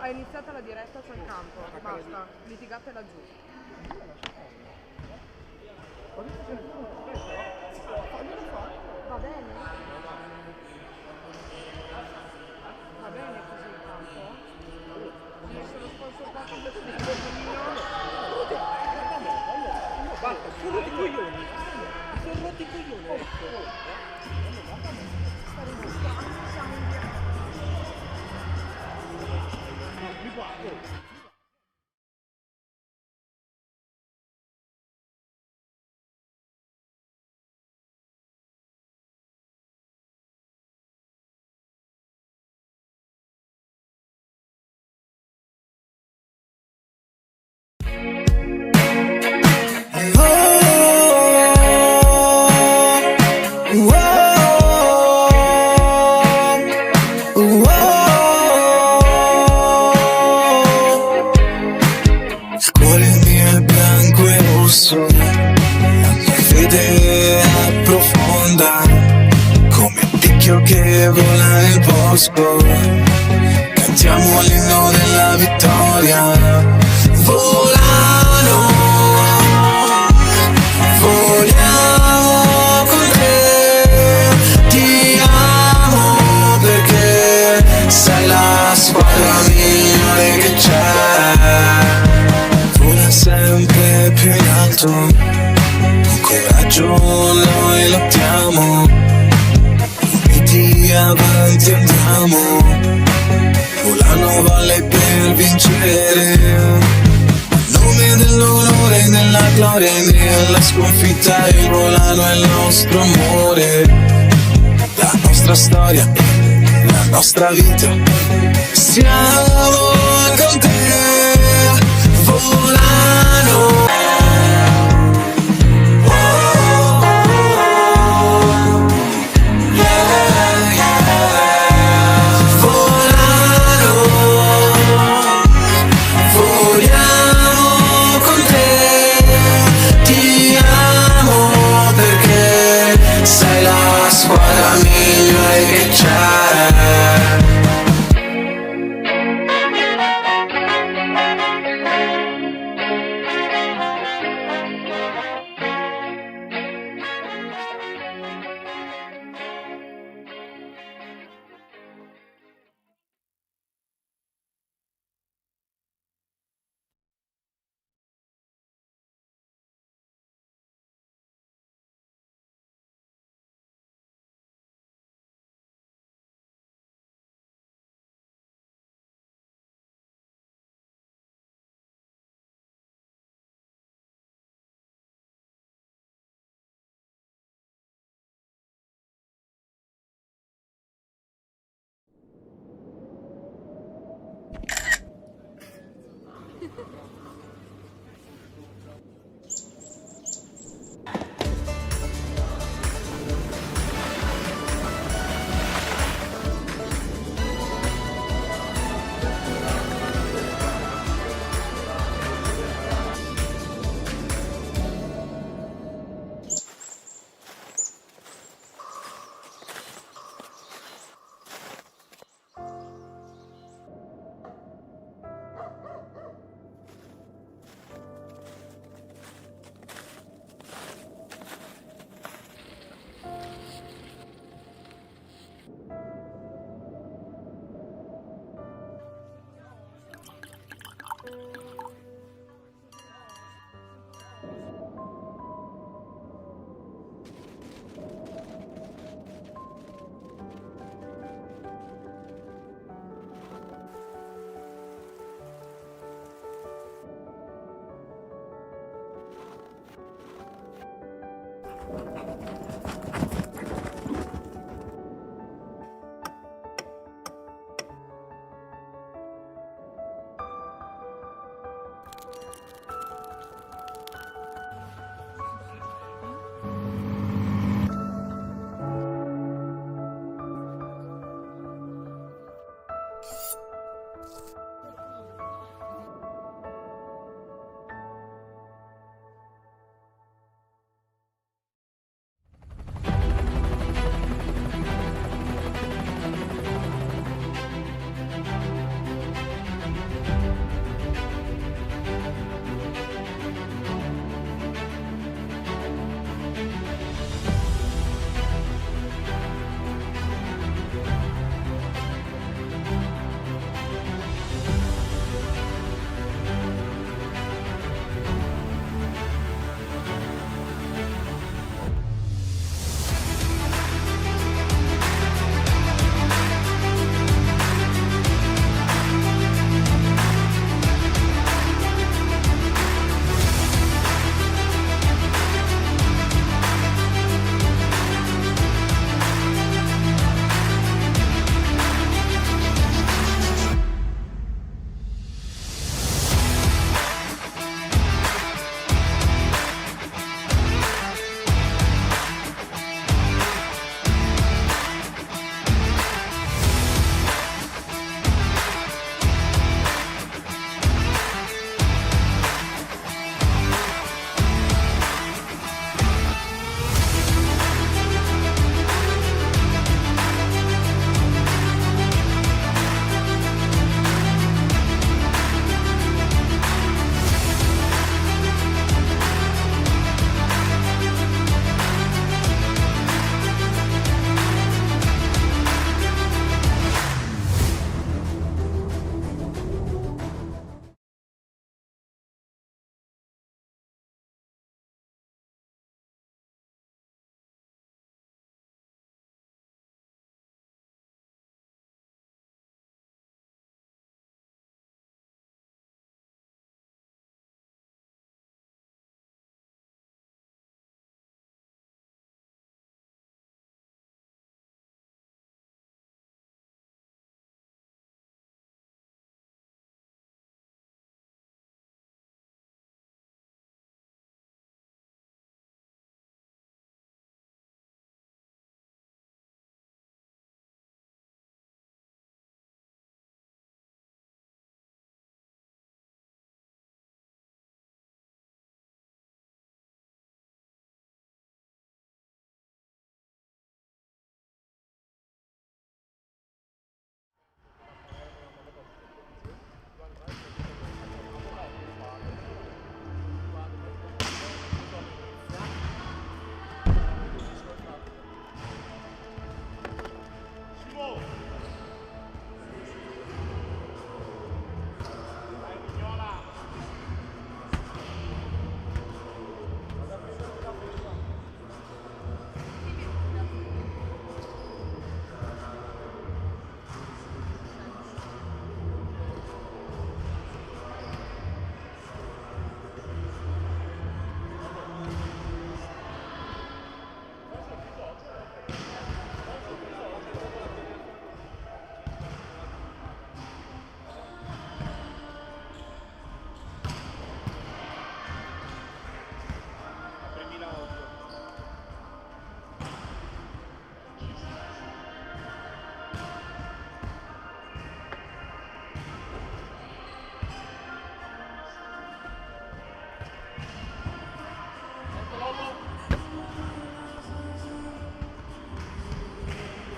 è iniziata la diretta sul campo, basta, litigate laggiù. Va bene? Va bene così il campo? Mi sono sponsorizzato questo Basta, sono rotti i coglioni. Sono rotti i coglioni. Sta registrando, siamo in diretta. Mi guardo. Fede è profonda come il picchio che vola nel bosco. Cantiamo l'inno della vittoria. Volano, voliamo con te. Ti amo perché sei la squadra migliore che c'è. Vola sempre più in alto. Coraggio, noi lottiamo, uniti avanti andiamo, volano valle per vincere. Nome dell'onore e della gloria, nella sconfitta il volano è il nostro amore. La nostra storia, la nostra vita, siamo con te, volano. Squadra migliore che c'è.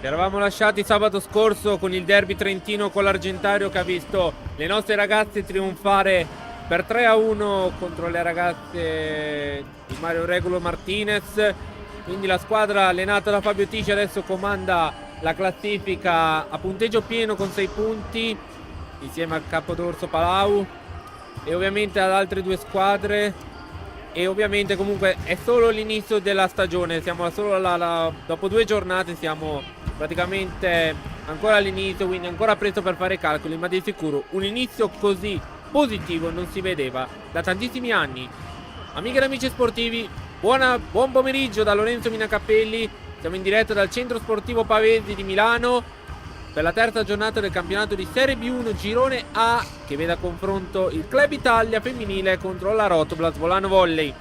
Ci eravamo lasciati sabato scorso con il derby trentino con l'Argentario, che ha visto le nostre ragazze trionfare per 3-1 contro le ragazze di Mario Regulo Martinez. Quindi la squadra allenata da Fabio Tisci adesso comanda la classifica a punteggio pieno con 6 punti insieme al Capodorso Palau e ovviamente ad altre 2 squadre. E ovviamente comunque è solo l'inizio della stagione, siamo solo dopo 2 giornate, siamo praticamente ancora all'inizio, quindi ancora presto per fare calcoli, ma di sicuro un inizio così positivo non si vedeva da tantissimi anni. Amiche ed amici sportivi, buon pomeriggio da Lorenzo Minacapelli. Siamo in diretta dal centro sportivo Pavesi di Milano per la terza giornata del campionato di Serie B1 Girone A, che vede a confronto il Club Italia femminile contro la Rotoblast Volano Volley.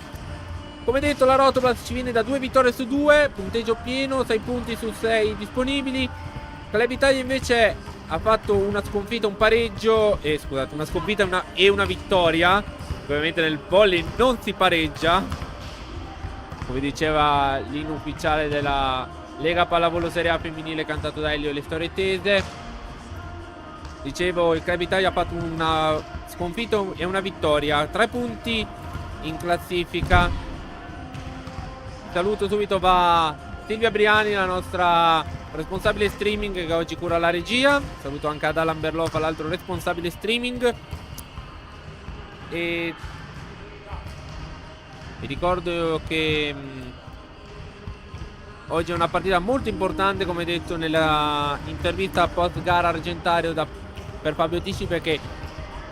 Come detto, la Rotoblast ci viene da 2 vittorie su 2, punteggio pieno, 6 punti su 6 disponibili. Club Italia invece ha fatto una sconfitta, un pareggio, una sconfitta e una vittoria. Ovviamente nel volley non si pareggia, come diceva l'inno ufficiale della Lega Pallavolo Serie A femminile cantato da Elio e le storie tese. Dicevo, il Club Italia ha fatto una sconfitta e una vittoria, 3 punti in classifica. Saluto subito va Silvia Briani, la nostra responsabile streaming, che oggi cura la regia. Saluto anche ad Alan Berloffa, l'altro responsabile streaming. E vi ricordo che oggi è una partita molto importante, come detto nella intervista post gara Argentario per Fabio Tisci, perché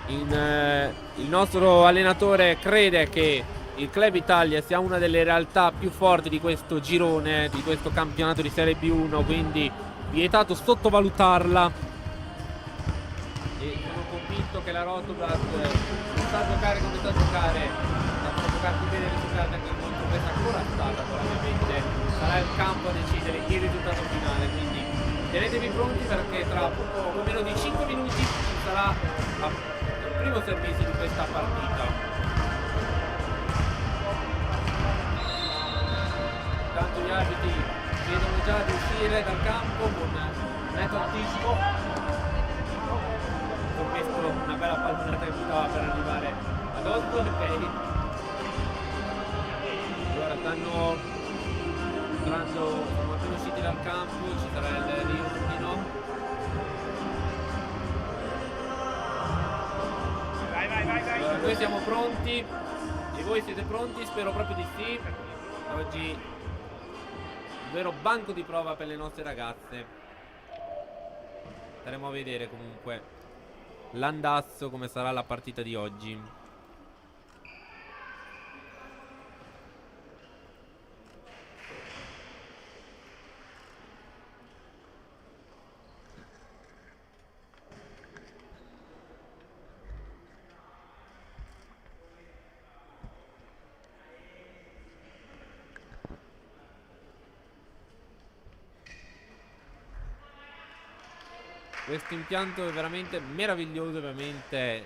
il nostro allenatore crede che il Club Italia sia una delle realtà più forti di questo girone, di questo campionato di Serie B1, quindi vietato sottovalutarla. E sono convinto che la Rotoblast sa giocare come sa giocare, sa giocarsi bene le giocate, anche molto questa corazzata, ovviamente sarà il campo a decidere il risultato finale, quindi tenetevi pronti perché tra poco meno di 5 minuti ci sarà il primo servizio di questa partita. Tanto gli arbitri vedono già di uscire dal campo con netto anticipo. Ho messo una bella pallonata che stava per arrivare ad 8, ok. Allora stanno entrando, sono appena usciti dal campo, ci sarà il riordino. Allora, noi siamo pronti e voi siete pronti? Spero proprio di sì. Oggi vero banco di prova per le nostre ragazze. Staremo a vedere comunque l'andazzo, come sarà la partita di oggi. Questo impianto è veramente meraviglioso, ovviamente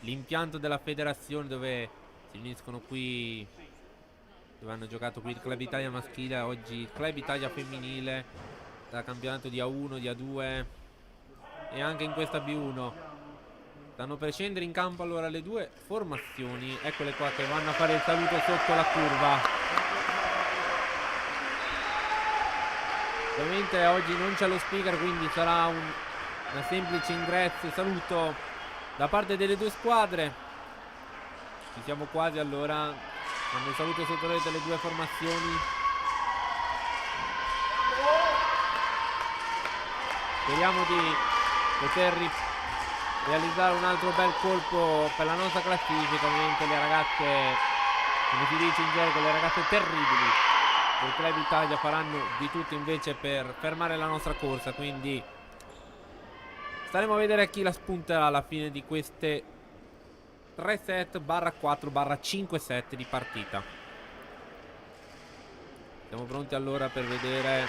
l'impianto della federazione, dove si uniscono qui, dove hanno giocato qui il Club Italia maschile, oggi il Club Italia femminile, da campionato di A1, di A2 e anche in questa B1. Stanno per scendere in campo allora le 2 formazioni, eccole qua che vanno a fare il saluto sotto la curva. Ovviamente oggi non c'è lo speaker, quindi sarà una semplice ingresso e saluto da parte delle 2 squadre. Ci siamo quasi allora. Quando saluto sotto le 2 formazioni. Speriamo di poter realizzare un altro bel colpo per la nostra classifica. Ovviamente le ragazze, come si dice in gergo, le ragazze terribili del Club Italia faranno di tutto invece per fermare la nostra corsa, quindi staremo a vedere chi la spunterà alla fine di queste 3 set /4 5 set di partita. Siamo pronti allora per vedere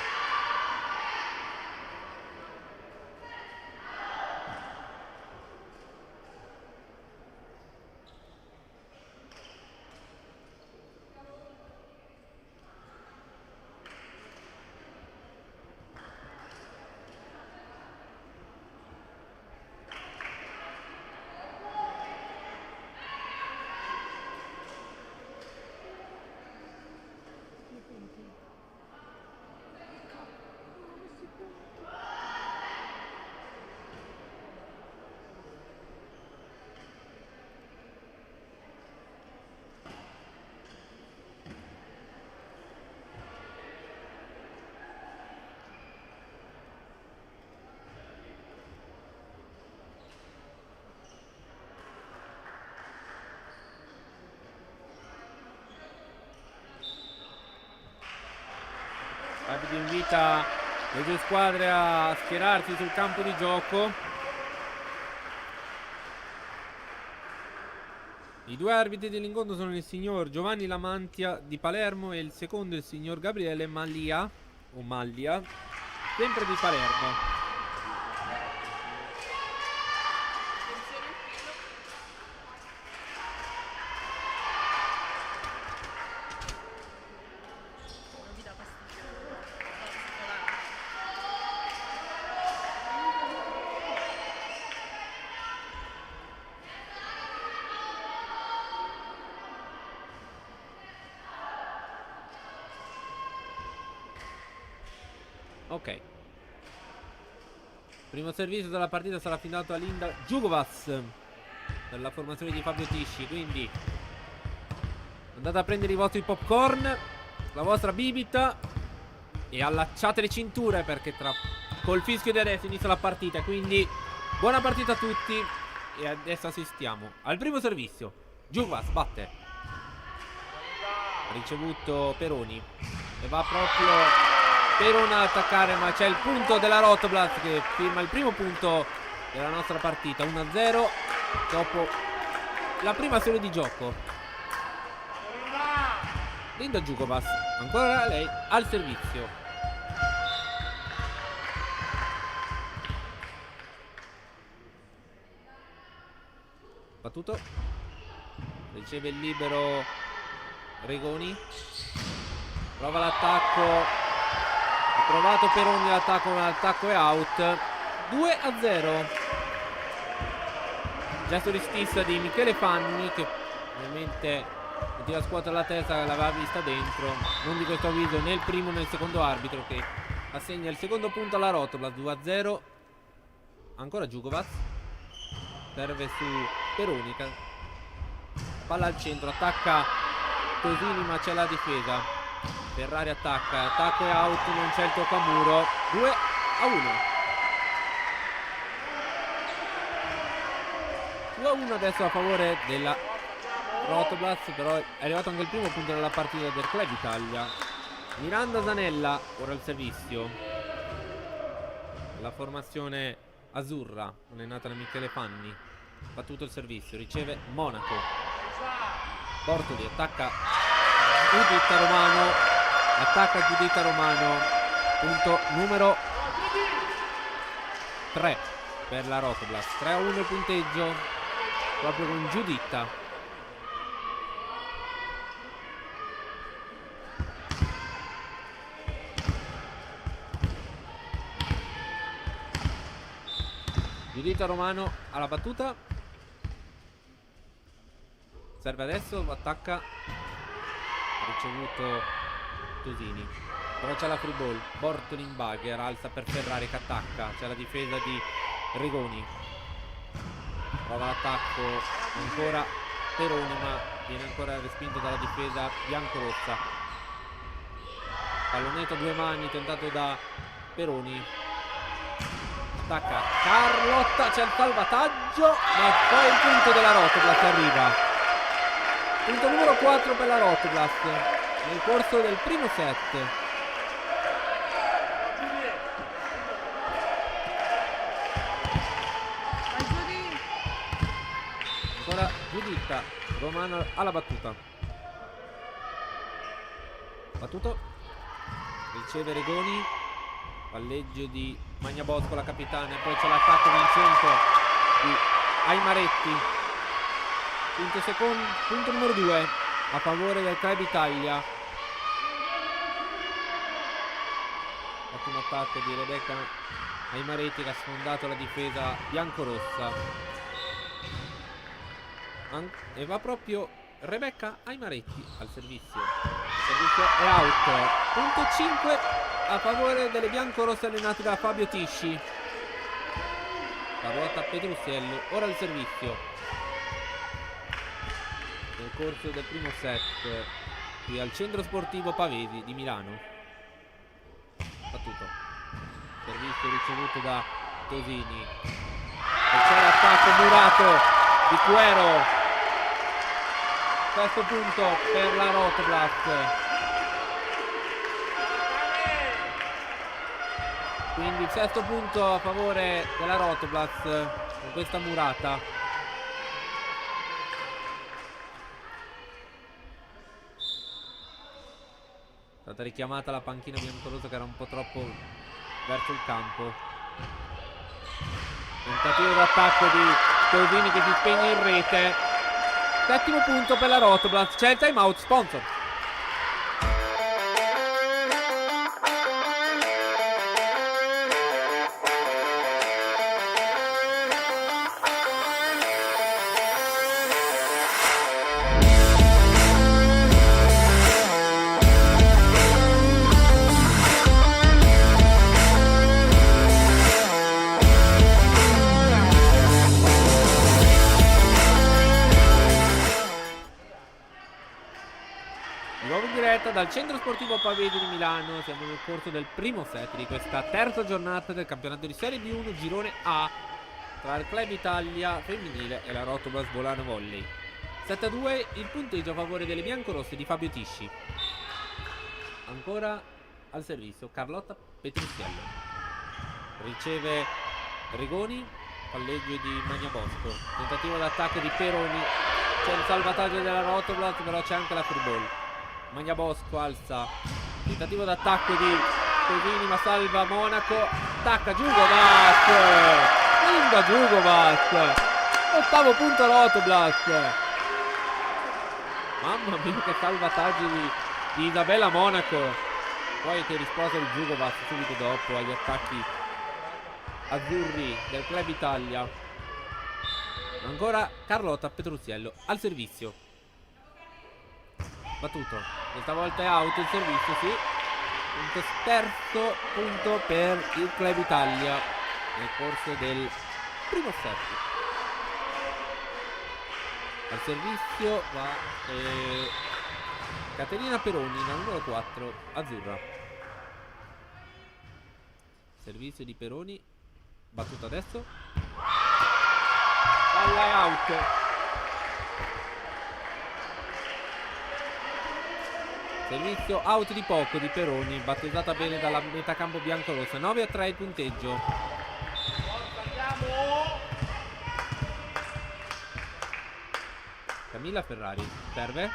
L'arbitro invita le due squadre a schierarsi sul campo di gioco. I due arbitri dell'incontro sono il signor Giovanni Lamantia di Palermo e il secondo il signor Gabriele Maglia, sempre di Palermo. Ok. Primo servizio della partita sarà affidato a Linda Jugovas per la formazione di Fabio Tisci. Quindi andate a prendere i vostri popcorn, la vostra bibita e allacciate le cinture, perché col fischio di adesso inizia la partita. Quindi buona partita a tutti. E adesso assistiamo al primo servizio. Jugovas batte, ha ricevuto Peroni e va proprio Peroni ad attaccare, ma c'è il punto della Rotoblast che firma il primo punto della nostra partita, 1-0 dopo la prima serie di gioco. Linda Jugovas, ancora lei al servizio. Battuto, riceve il libero Regoni, prova l'attacco. Ha provato Peroni l'attacco, ma l'attacco è out. 2-0. Gesto di stissa di Michele Fanni, che ovviamente tira scuotere la testa, l'aveva vista dentro. Non di questo avviso né il primo né il secondo arbitro, che assegna il secondo punto alla Rotoblast. 2-0. Ancora Jugovas, serve su Peroni, palla al centro, attacca Tosini ma c'è la difesa. Ferrari attacca, attacco è out, non c'è il tocco a muro. 2-1. Adesso a favore della Rotoblast, però è arrivato anche il primo punto della partita del Club Italia. Miranda Zanella ora al servizio. La formazione azzurra, allenata da Michele Fanni. Battuto il servizio, riceve Monaco. Bortoli attacca Giuditta Romano. Attacca Giuditta Romano. Punto numero 3 per la Rotoblast. 3-1 il punteggio, proprio con Giuditta. Giuditta Romano alla battuta. Serve adesso, attacca. Ha ricevuto Tosini, però c'è la free ball. Bortoli in bagger, alza per Ferrari che attacca. C'è la difesa di Regoni. Prova l'attacco ancora Peroni, ma viene ancora respinto dalla difesa biancorossa. Pallonetto a due mani tentato da Peroni. Attacca Carlotta, c'è il salvataggio, ma poi il punto della Rotoblast arriva. Punto numero 4 per la Rotoblast nel corso del primo set. Ancora Giuditta Romano alla battuta. Battuto, riceve Regoni. Palleggio di Magnabosco, la capitana. Poi c'è l'attacco vincente di Aimaretti. Punto numero 2 a favore del Club Italia. Ottimo attacco di Rebecca Aimaretti che ha sfondato la difesa biancorossa. E va proprio Rebecca Aimaretti al servizio. Il servizio è out. Punto 5 a favore delle biancorosse allenate da Fabio Tisci. La ruota Petrusiello, ora il servizio. Nel corso del primo set qui al centro sportivo Pavesi di Milano. Battuto, servizio ricevuto da Tosini e c'è l'attacco murato di Cuero. Questo punto per la Rotoblast. Quindi il sesto punto a favore della Rotoblast con questa murata. È stata richiamata la panchina biancorosa che era un po' troppo verso il campo. Tentativo d'attacco di Tosini che si spegne in rete. Settimo punto per la Rotoblast. C'è il time out sponsor. Dal centro sportivo Pavesi di Milano. Siamo nel corso del primo set di questa terza giornata del campionato di Serie B1 girone A tra il Club Italia femminile e la Rotoblast Volano Volley. 7-2 il punteggio a favore delle biancorosse di Fabio Tisci. Ancora al servizio Carlotta Petrucciello. Riceve Rigoni, palleggio di Magna Bosco. Tentativo d'attacco di Peroni. C'è il salvataggio della Rotoblast, però c'è anche la free ball. Magna Bosco alza, tentativo d'attacco di Tosini ma salva Monaco, attacca Djugovac, linda Djugovac, ottavo punto Rotoblast. Mamma mia che salvataggi di Isabella Monaco, poi che risposta di Djugovac subito dopo agli attacchi azzurri del Club Italia. Ancora Carlotta Petrucciello al servizio. Battuto, questa volta è out il servizio, sì. Terzo punto per il Club Italia nel corso del primo set. Al servizio va Caterina Peroni, la numero 4, azzurra. Servizio di Peroni, battuto adesso. Palla è out. Servizio out di poco di Peroni, battezzata bene dalla metacampo biancorossa. 9-3 il punteggio. Camilla Ferrari serve.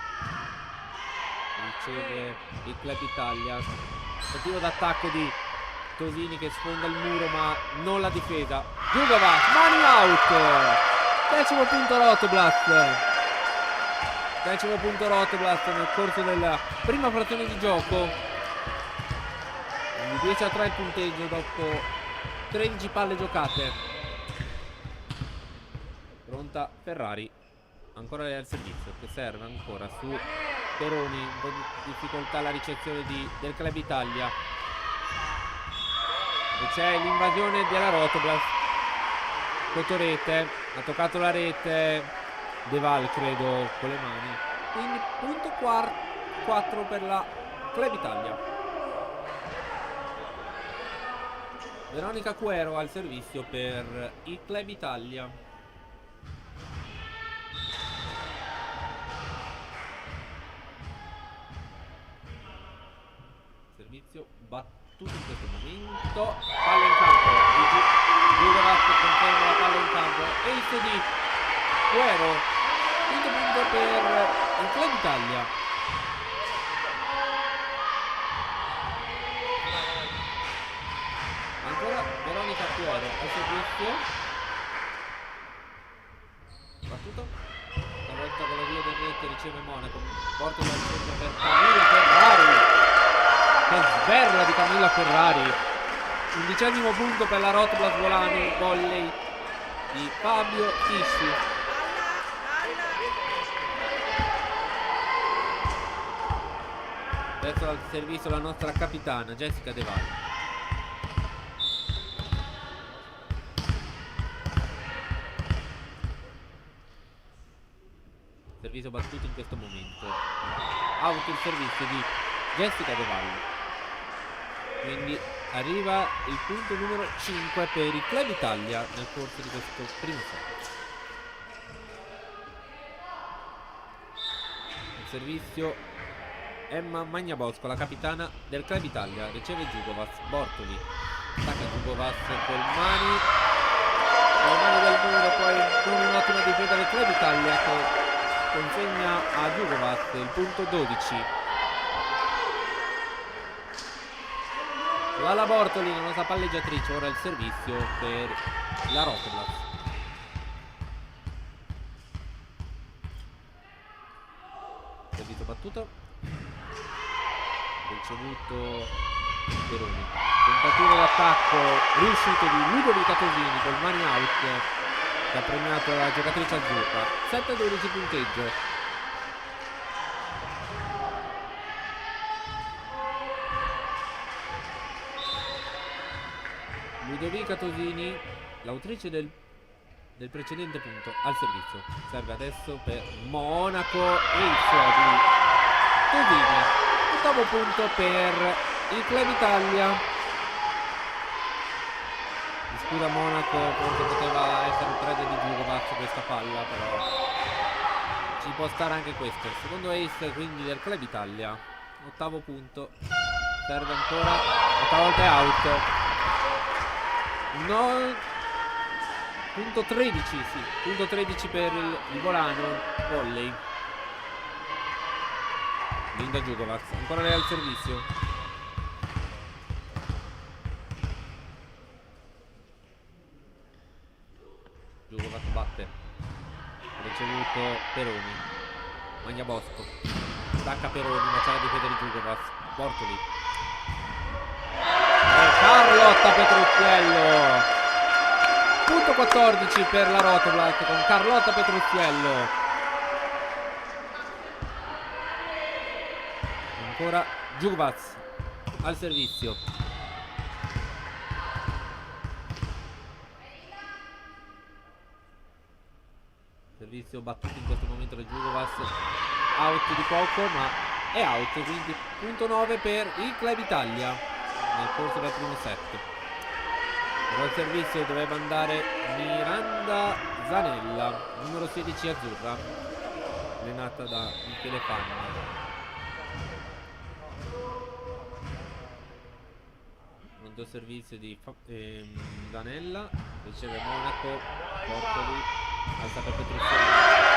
Riceve il Club Italia. Tentativo d'attacco di Tosini che sfonda il muro ma non la difesa. Djugovac, mani out. Decimo punto Rotoblast. Decimo punto Rotoblast nel corso della prima frazione di gioco. 10-3 il punteggio dopo 13 palle giocate. Pronta Ferrari. Ancora lei al servizio che serve ancora su Peroni. Un po' di difficoltà alla ricezione del Club Italia. E c'è l'invasione della Rotoblast. Cotorete. Ha toccato la rete De Val credo con le mani. Quindi punto 4 per la Club Italia. Veronica Cuero al servizio per il Club Italia. Servizio battuto in questo momento. Palla in campo. Djugovac conferma la palla in campo. Ace di Cuero. Quinto punto per il Club Italia. Ancora Veronica Cuero al servizio. Battuto. Stavolta con la via del rete riceve Monaco. Porta dal centro per Camilla Ferrari. Che sberla di Camilla Ferrari. 11° punto per la Rotoblast Volano Volley di Fabio Tisci. Adesso al servizio la nostra capitana Jessica De Valle. Servizio battuto in questo momento. Out il servizio di Jessica De Valle. Quindi arriva il punto numero 5 per il Club Italia nel corso di questo primo set. Il servizio Emma Magnabosco, la capitana del Club Italia, riceve Djugovac, Bortoli, Attacca Djugovac col mani. Con le mani del muro, poi con un'ottima difesa del Club Italia che consegna a Djugovac il punto 12. Lala Bortoli, la nostra palleggiatrice, ora il servizio per la Rotoplas. Servizio battuto, ricevuto Peroni, tentativa d'attacco riuscito di Ludovica Tosini col money out che ha premiato la giocatrice azzurra. 7-12 punteggio. Ludovica Tosini, l'autrice del precedente punto, al servizio. Serve adesso per Monaco, ace di Tosini. Ottavo punto per il Club Italia. Mi scusa Monaco, forse poteva essere un preda di Djugovac questa palla, però ci può stare anche questo. Secondo ace quindi del Club Italia. Ottavo punto. Serve ancora, ottava volta è out. No, punto 13, sì, punto 13 per il Volano, volley. Linda Djugovac, ancora lei al servizio. Djugovac batte. Ricevuto Peroni. Magna Bosco. Stacca Peroni, ma c'è la difesa di Djugovac. Bortoli. Carlotta Petruzziello. Punto 14 per la Rotoplas con Carlotta Petruzziello. Ancora Djugovac al servizio. Servizio battuto in questo momento da Djugovac. Out di poco, ma è out, quindi punto 9 per il Club Italia nel corso del primo set. Al servizio doveva andare Miranda Zanella, numero 16 azzurra, allenata da Michele Fanni. Pronto servizio di Zanella, riceve Monaco, Bortoli, alza per Petruzziello,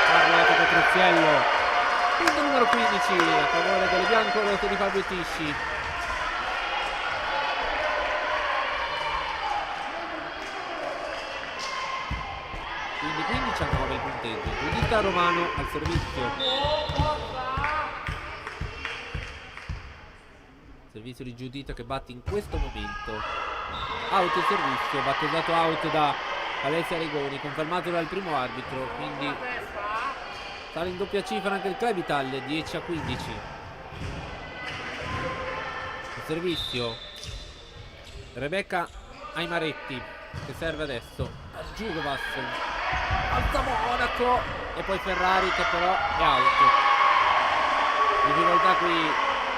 Carlotta Petruzziello, punto numero 15 a favore delle biancorosse di Fabio Tisci. Quindi 15 a 9 il punteggio. Giuditta Romano al servizio. Servizio di Giuditta che batte in questo momento. Out il servizio, battezzato out da Alessia Rigoni, confermato dal primo arbitro, quindi sale in doppia cifra anche il Club Italia, 10 a 15. Il servizio Rebecca Aimaretti che serve adesso a Djugovac. Alza Monaco e poi Ferrari che però è out. Difficoltà qui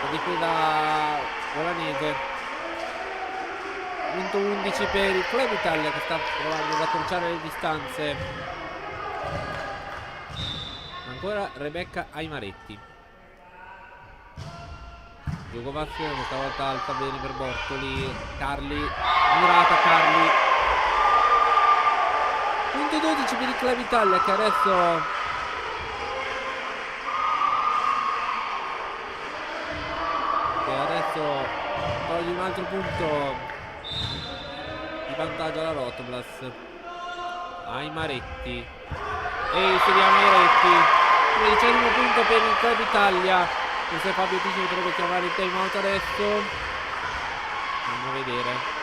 la difesa volanese. Punto 11 per il Club Italia che sta provando ad accorciare le distanze. Ancora Rebecca Aimaretti. Djugovac questa volta alza bene per Bortoli. Carli, murata Carli. Punto 12 per il Club Italia che adesso toglie un altro punto di vantaggio alla Rotoplas. Aimaretti, ace di Aimaretti, 13° punto per il Club Italia. Questo è Fabio Tisci, potrebbe chiamare il time out adesso, andiamo a vedere.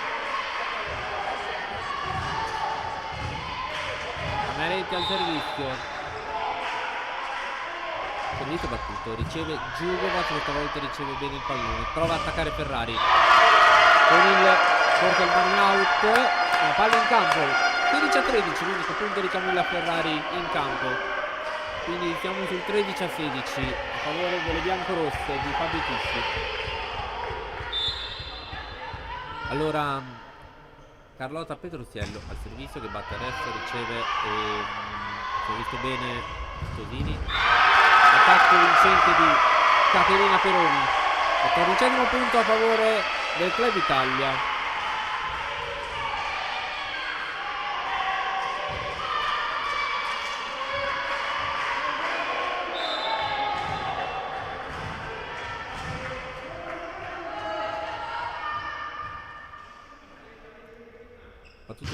Aimaretti al servizio battuto, riceve Djugovac, questa volta riceve bene il pallone, prova ad attaccare Ferrari con il porta il money out, la palla in campo, 15 a 13, l'unico punto di Camilla Ferrari in campo, quindi siamo sul 13 a 16 a favore delle biancorosse di Fabio Tisci. Allora Carlotta Petruzziello al servizio che batte adesso, riceve si è visto bene Tosini, attacco vincente di Caterina Peroni, 14° punto a favore del Club Italia.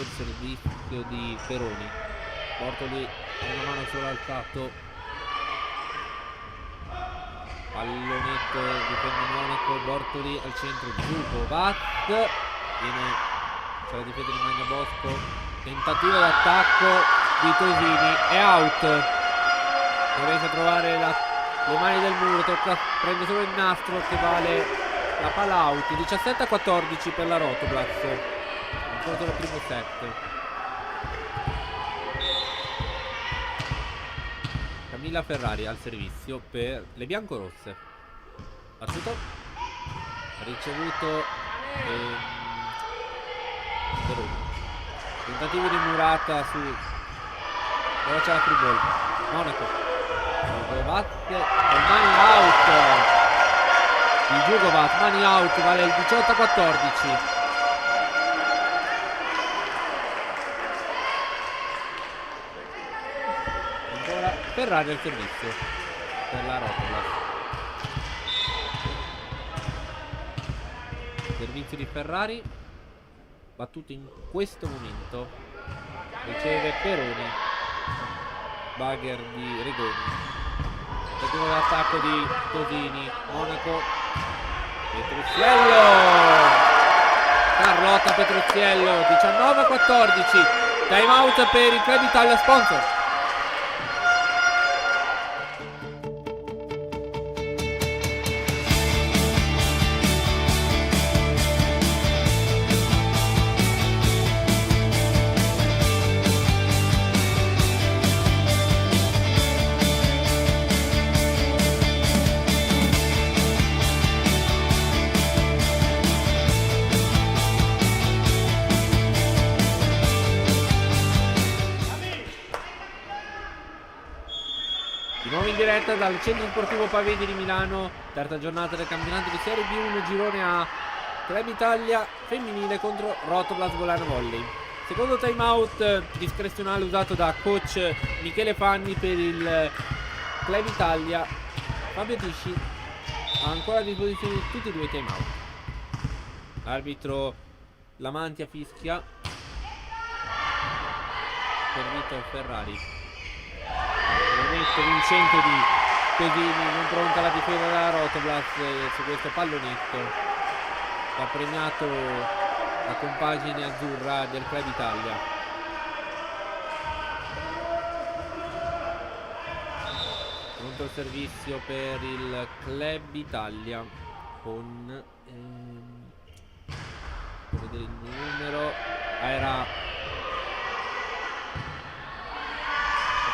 il servizio di Peroni. Bortoli ha una mano solo alzato. Pallonetto, difende Monaco, Bortoli al centro, Djugovac. C'è la difesa di Magna Bosco. Tentativo d'attacco di Tosini, è out. Non riesce a trovare le mani del muro, prende solo il nastro che vale la palla out. 17-14 per la Rotoplas. Ancora del primo set. Camilla Ferrari al servizio per le biancorosse. Battuto, ricevuto Peroni. Tentativo di murata su. Ora c'è la free ball. Monaco. Djugovac con mani out. Di Djugovac, mani out, vale il 18-14. Ancora Ferrari al servizio per la Rotoplas. Servizio di Ferrari, battuto in questo momento, riceve Peroni, bagger di Regoni. Tentativo d'attacco di Tosini, Monaco, Petrucciello, Carlotta Petrucciello, 19-14, time out per il Club Italia sponsor. In diretta dal Centro Sportivo Pavesi di Milano, terza giornata del campionato di Serie B1 girone A, Club Italia femminile contro Rotoplas Volano Volley. Secondo time out discrezionale usato da coach Michele Fanni per il Club Italia. Fabio Tisci ha ancora a disposizione tutti e due i time out. Arbitro Lamantia fischia. Servito Ferrari. Pallonetto vincente di Tosini, non pronta la difesa della Rotoplas su questo pallonetto. Ha premiato la compagine azzurra del Club Italia. Pronto il servizio per il Club Italia con vedere il numero. Era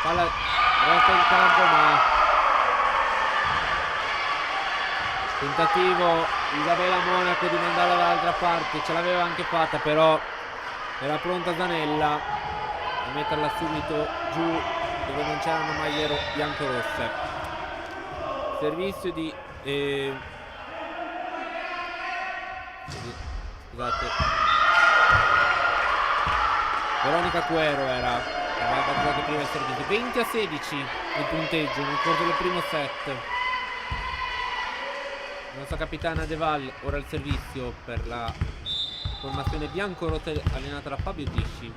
palla resta in campo, ma tentativo Isabella Monaco di mandarla dall'altra parte, ce l'aveva anche fatta, però era pronta Zanella a metterla subito giù dove non c'erano maglie bianco-rosse. Servizio di scusate, Veronica Cuero aveva battuto prima il servizio. 20-16 il punteggio nel corso del primo set. La nostra capitana De Val ora il servizio per la formazione bianco-rossa allenata da Fabio Tisci.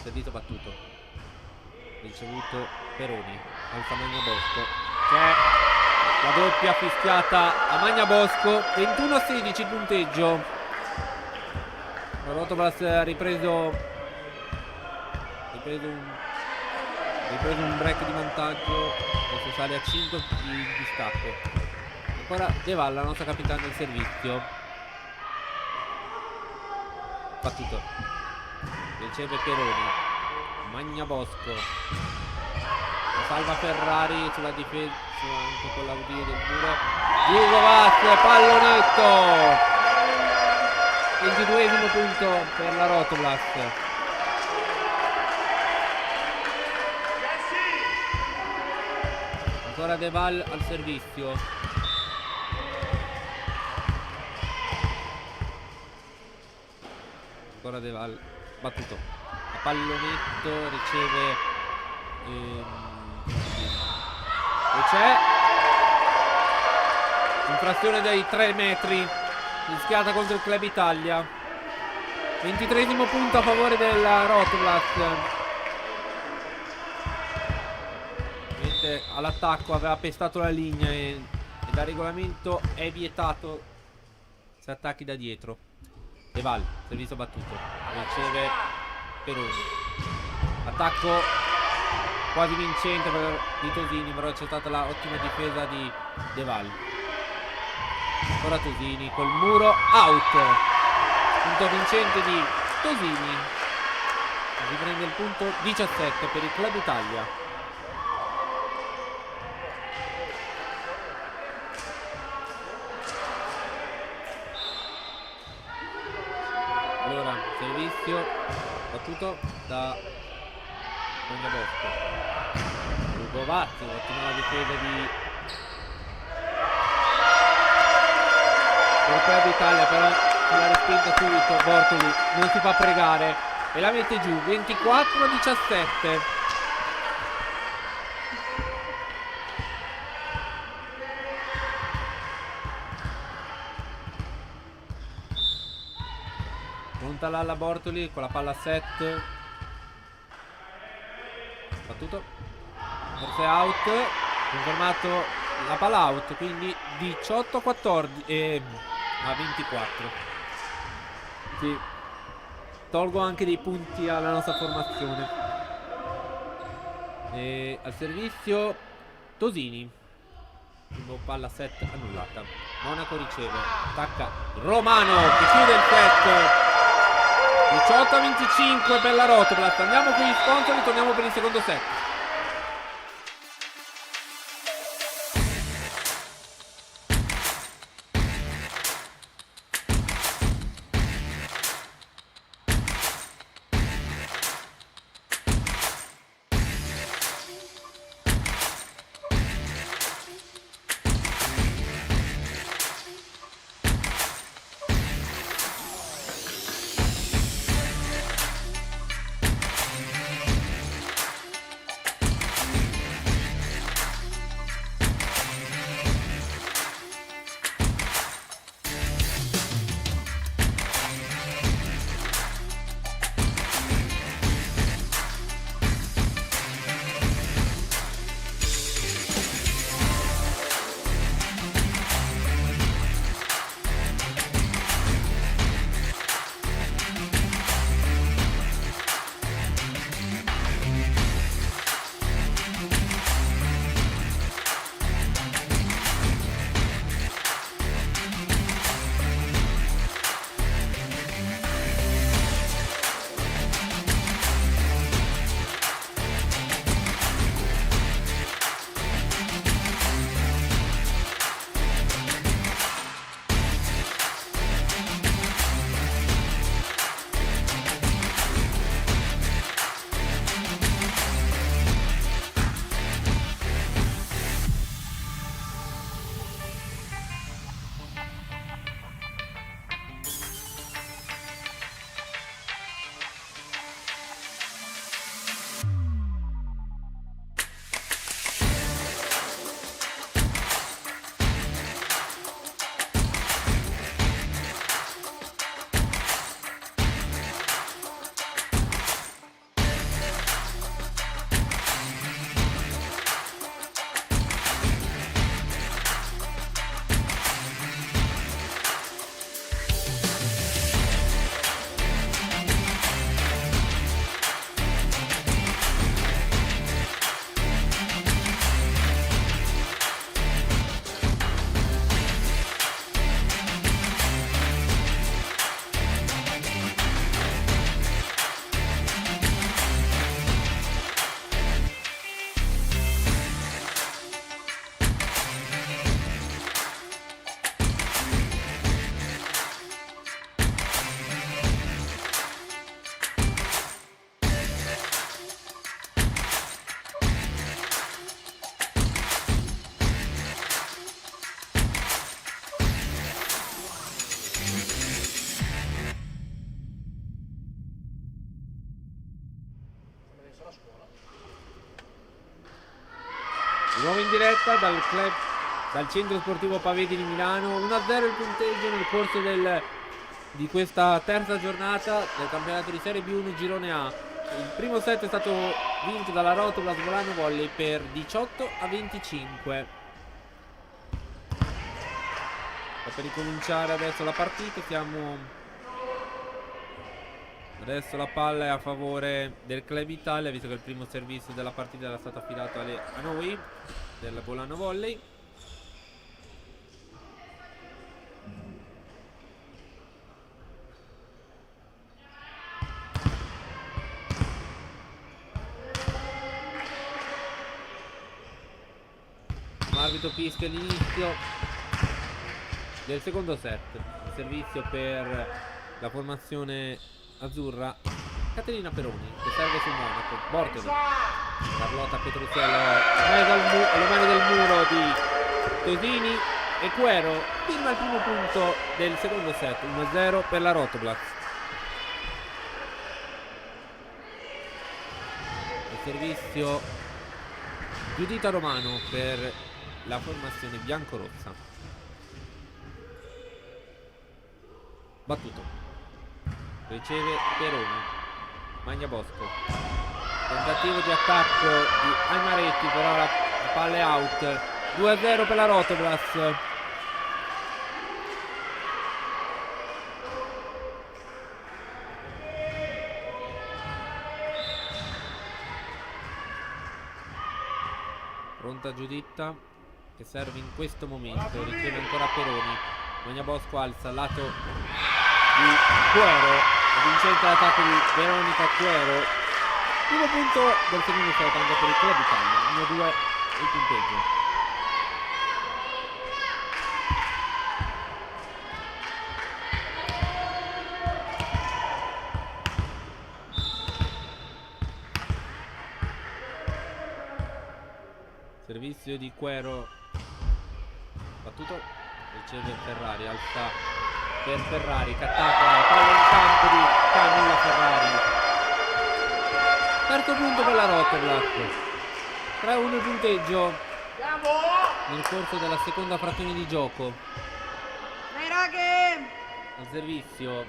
Servizio battuto, ricevuto Peroni, alza Magna Bosco, c'è la doppia fischiata a Magna Bosco. 21-16 il punteggio. La Rotoplas ha ripreso un break di vantaggio, adesso sale a 5 di distacco. Ancora De Val, la nostra capitana del servizio. Battuto, riceve Peroni, Magna Bosco, salva Ferrari sulla difesa anche con l'audio del muro. Djugovac, pallonetto, 22esimo punto per la Rotoplas. Ancora De Val al servizio. Ancora De Val, battuto. A pallonetto, riceve e c'è infrazione dei 3 metri rischiata contro il Club Italia. 23esimo punto a favore della Rotblast. Mentre all'attacco aveva pestato la linea e da regolamento è vietato se attacchi da dietro. De Val, servizio battuto, riceve Peroni. Attacco quasi vincente per di Tosini, però c'è stata l'ottima difesa di De Val. Ora Tosini col muro, out. Punto vincente di Tosini. Riprende il punto 17 per il Club Italia. Allora, servizio battuto da Bosco. Ugo Vazzi, ottima la difesa di del Club Italia, però la respinta subito. Bortoli non si fa pregare e la mette giù. 24-17. Pronta l'alla Bortoli con la palla a set. Battuto. Forse out. Confermato la palla out. Quindi 18-14 a 24. Sì. Tolgo anche dei punti alla nostra formazione. E al servizio Tosini. Primo palla set annullata. Monaco riceve. Attacca Romano che chiude il set. 18-25 per la Rotblast. Andiamo con gli sponsor e torniamo per il secondo set. Di nuovo in diretta dal Club dal centro sportivo Pavesi di Milano. 1-0 il punteggio nel corso di questa terza giornata del campionato di Serie B1 Girone A. Il primo set è stato vinto dalla Rotoplas Volano Volley per 18-25. Sta per ricominciare adesso la partita. Adesso la palla è a favore del Club Italia, visto che il primo servizio della partita era stato affidato a noi del Volano Volley. L'arbitro fischia l'inizio del secondo set. Il servizio per la formazione azzurra. Caterina Peroni che serve sul Monaco. Bortolo. Carlotta Petruccello alle mani del muro di Tosini e Quero firma il primo punto del secondo set. 1-0 per la Rotoplas. Il servizio Giuditta Romano per la formazione biancorossa. Battuto. Riceve Peroni. Magna Bosco. Tentativo di attacco di Aimaretti, però la palla è out. 2-0 per la Rotoplas. Pronta Giuditta che serve in questo momento. Riceve ancora Peroni. Magna Bosco alza al lato di Quero. Vincente l'attacco di Veronica Quero. Primo punto del secondo set anche per il Club Italia. 1-2 il punteggio. Servizio di Quero. Battuto. Riceve Ferrari. Alza per Ferrari che attacca la palla in campo di Camilla Ferrari. Terzo punto per la Rotoplas. 3-1 il punteggio nel corso della seconda frazione di gioco. Al servizio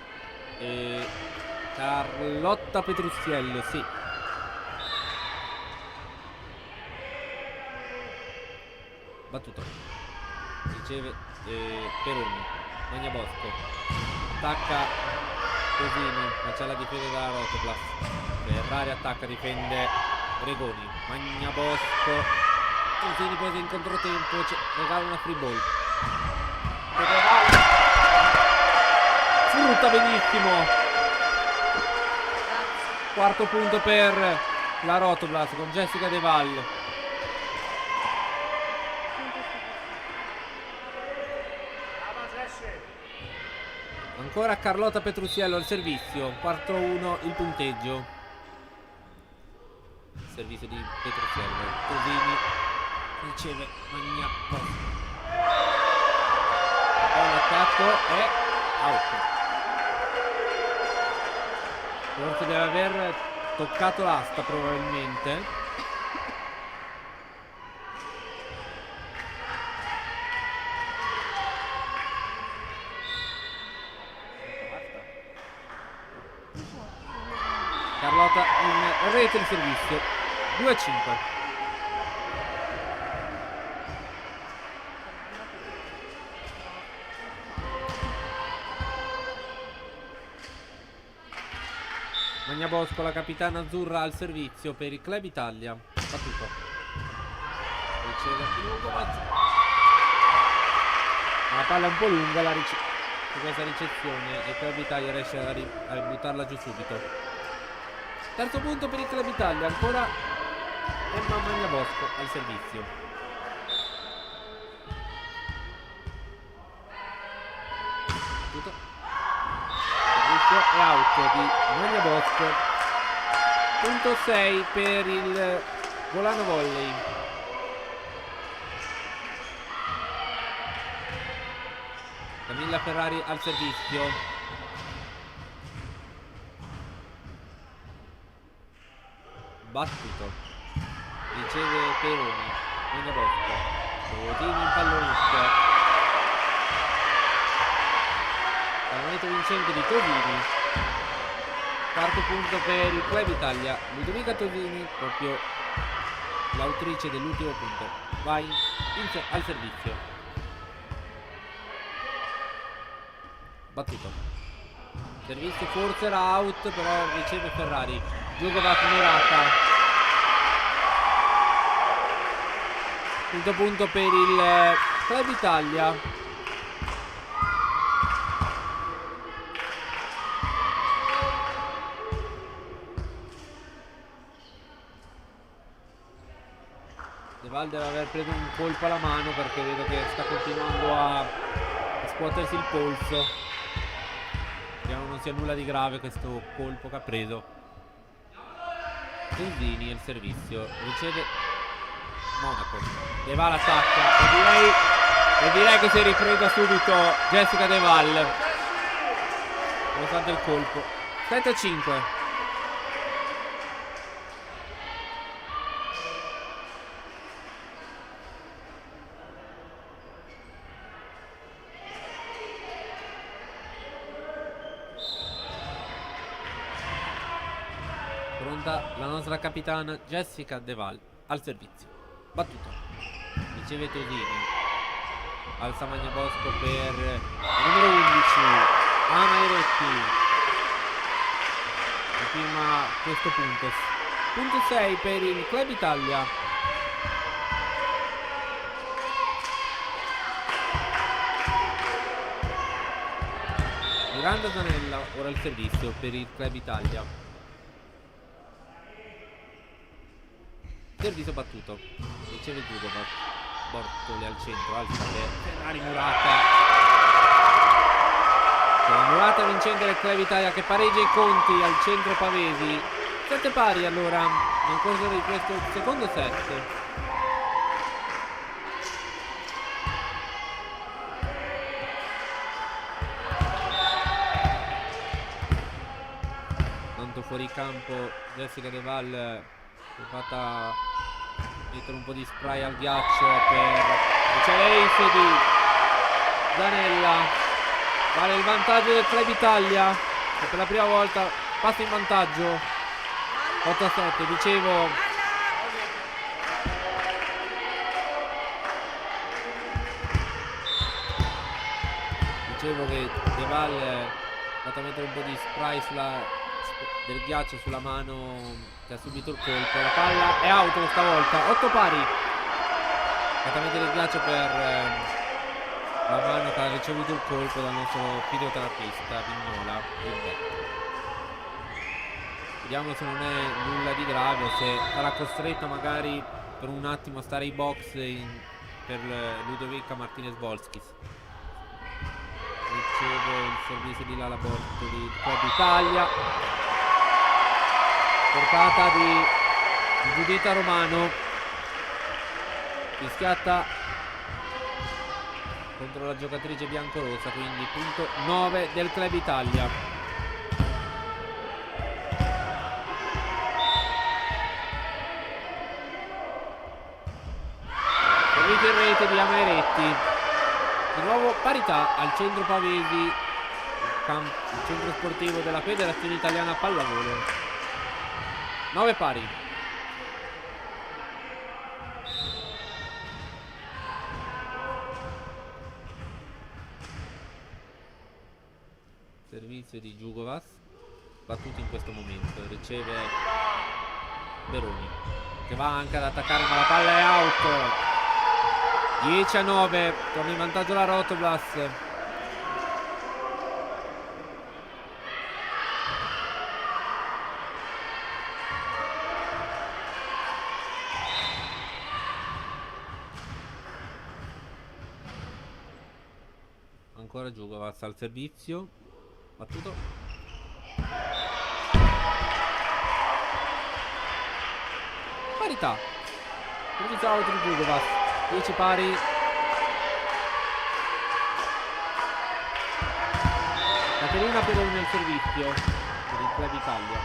Carlotta Petrucciello, sì. Battuto. Riceve Peroni. Magna Bosco attacca Cosini, ma c'è la difesa della Rotoplas. Ferrari attacca, difende Gregoni. Magna Bosco. Cosini prese in controtempo, regala una free ball. Sfrutta benissimo. Quarto punto per la Rotoplas con Jessica De Val. Ancora Carlotta Petrucciello al servizio. 4-1 il punteggio. Il servizio di Petrucciello. Cosini riceve Magna Bosco. L'attacco è out. Forse deve aver toccato l'asta probabilmente. Carlotta in rete il servizio. 2-5. Magna Bosco, la capitana azzurra al servizio per il Club Italia. Battuto. Riceve lungo mezzo. La palla è un po' lunga su questa ricezione e il Club Italia riesce a buttarla giù subito. Terzo punto per il Club Italia, ancora Emma Magna Bosco al servizio. Tutto. Servizio e out di Magna Bosco. Punto 6 per il Volano Volley. Camilla Ferrari al servizio. Battuto. Riceve Peroni. Magna Bosco. Tini in pallonetto. Pallonetto vincente di Tosini. Quarto punto per il Club Italia. Ludovica Tosini, proprio l'autrice dell'ultimo punto. Vai al servizio. Battuto. Servizio forse era out, però riceve Ferrari. Gioco da Murata. Quinto punto per il Club Italia. De Val deve aver preso un colpo alla mano, perché vedo che sta continuando a scuotersi il polso. Speriamo non sia nulla di grave questo colpo che ha preso. Tosini il servizio. Riceve Monaco. De Val attacca e direi che si è ripresa subito Jessica De Val, nonostante il colpo. 7-5. Pronta la nostra capitana Jessica De Val al servizio. Battuto. Riceve Tosini. Alza Magnabosco per il numero 11 Amairetti. E firma questo punto. Punto 6 per il Club Italia. Miranda Zanella ora il servizio per il Club Italia. Servizio battuto. Riceve Giugovac. Bortoli al centro. Alza Ferrari Murata. Murata vincente del Club Italia, che pareggia i conti al centro Pavesi. 7 pari allora nel corso di questo secondo set. Tanto fuori campo Jessica De Val è fatta mettere un po' di spray al ghiaccio per c'è l'ace di Zanella. Vale il vantaggio del Club Italia, che per la prima volta passa in vantaggio. 8-7, dicevo. Dicevo che De Val è andata a mettere un po' di spray del ghiaccio sulla mano che ha subito il colpo. La palla è out questa volta. 8 pari. Esattamente del ghiaccio per la mano che ha ricevuto il colpo dal nostro fisioterapista Vignola. Vediamo se non è nulla di grave, se sarà costretta magari per un attimo a stare ai box per Ludovica Martinez-Volskis. Riceve il servizio di Lala Bortoli, Club Italia. Portata di Giuditta Romano. Fischiata contro la giocatrice biancorossa, quindi punto 9 del Club Italia. Servizio in rete di Amairetti. Di nuovo parità al centro Pavesi, il centro sportivo della Federazione Italiana Pallavolo. 9 pari. Servizio di Giugovas, battuto in questo momento. Riceve Beroni, che va anche ad attaccare, ma la palla è out. 10-9, torna in vantaggio la Rotoblas. Ancora Giugovas al servizio. Battuto. Parità. Servizio out di Giugovas. 10 pari. Caterina Peroni nel servizio per il Club Italia.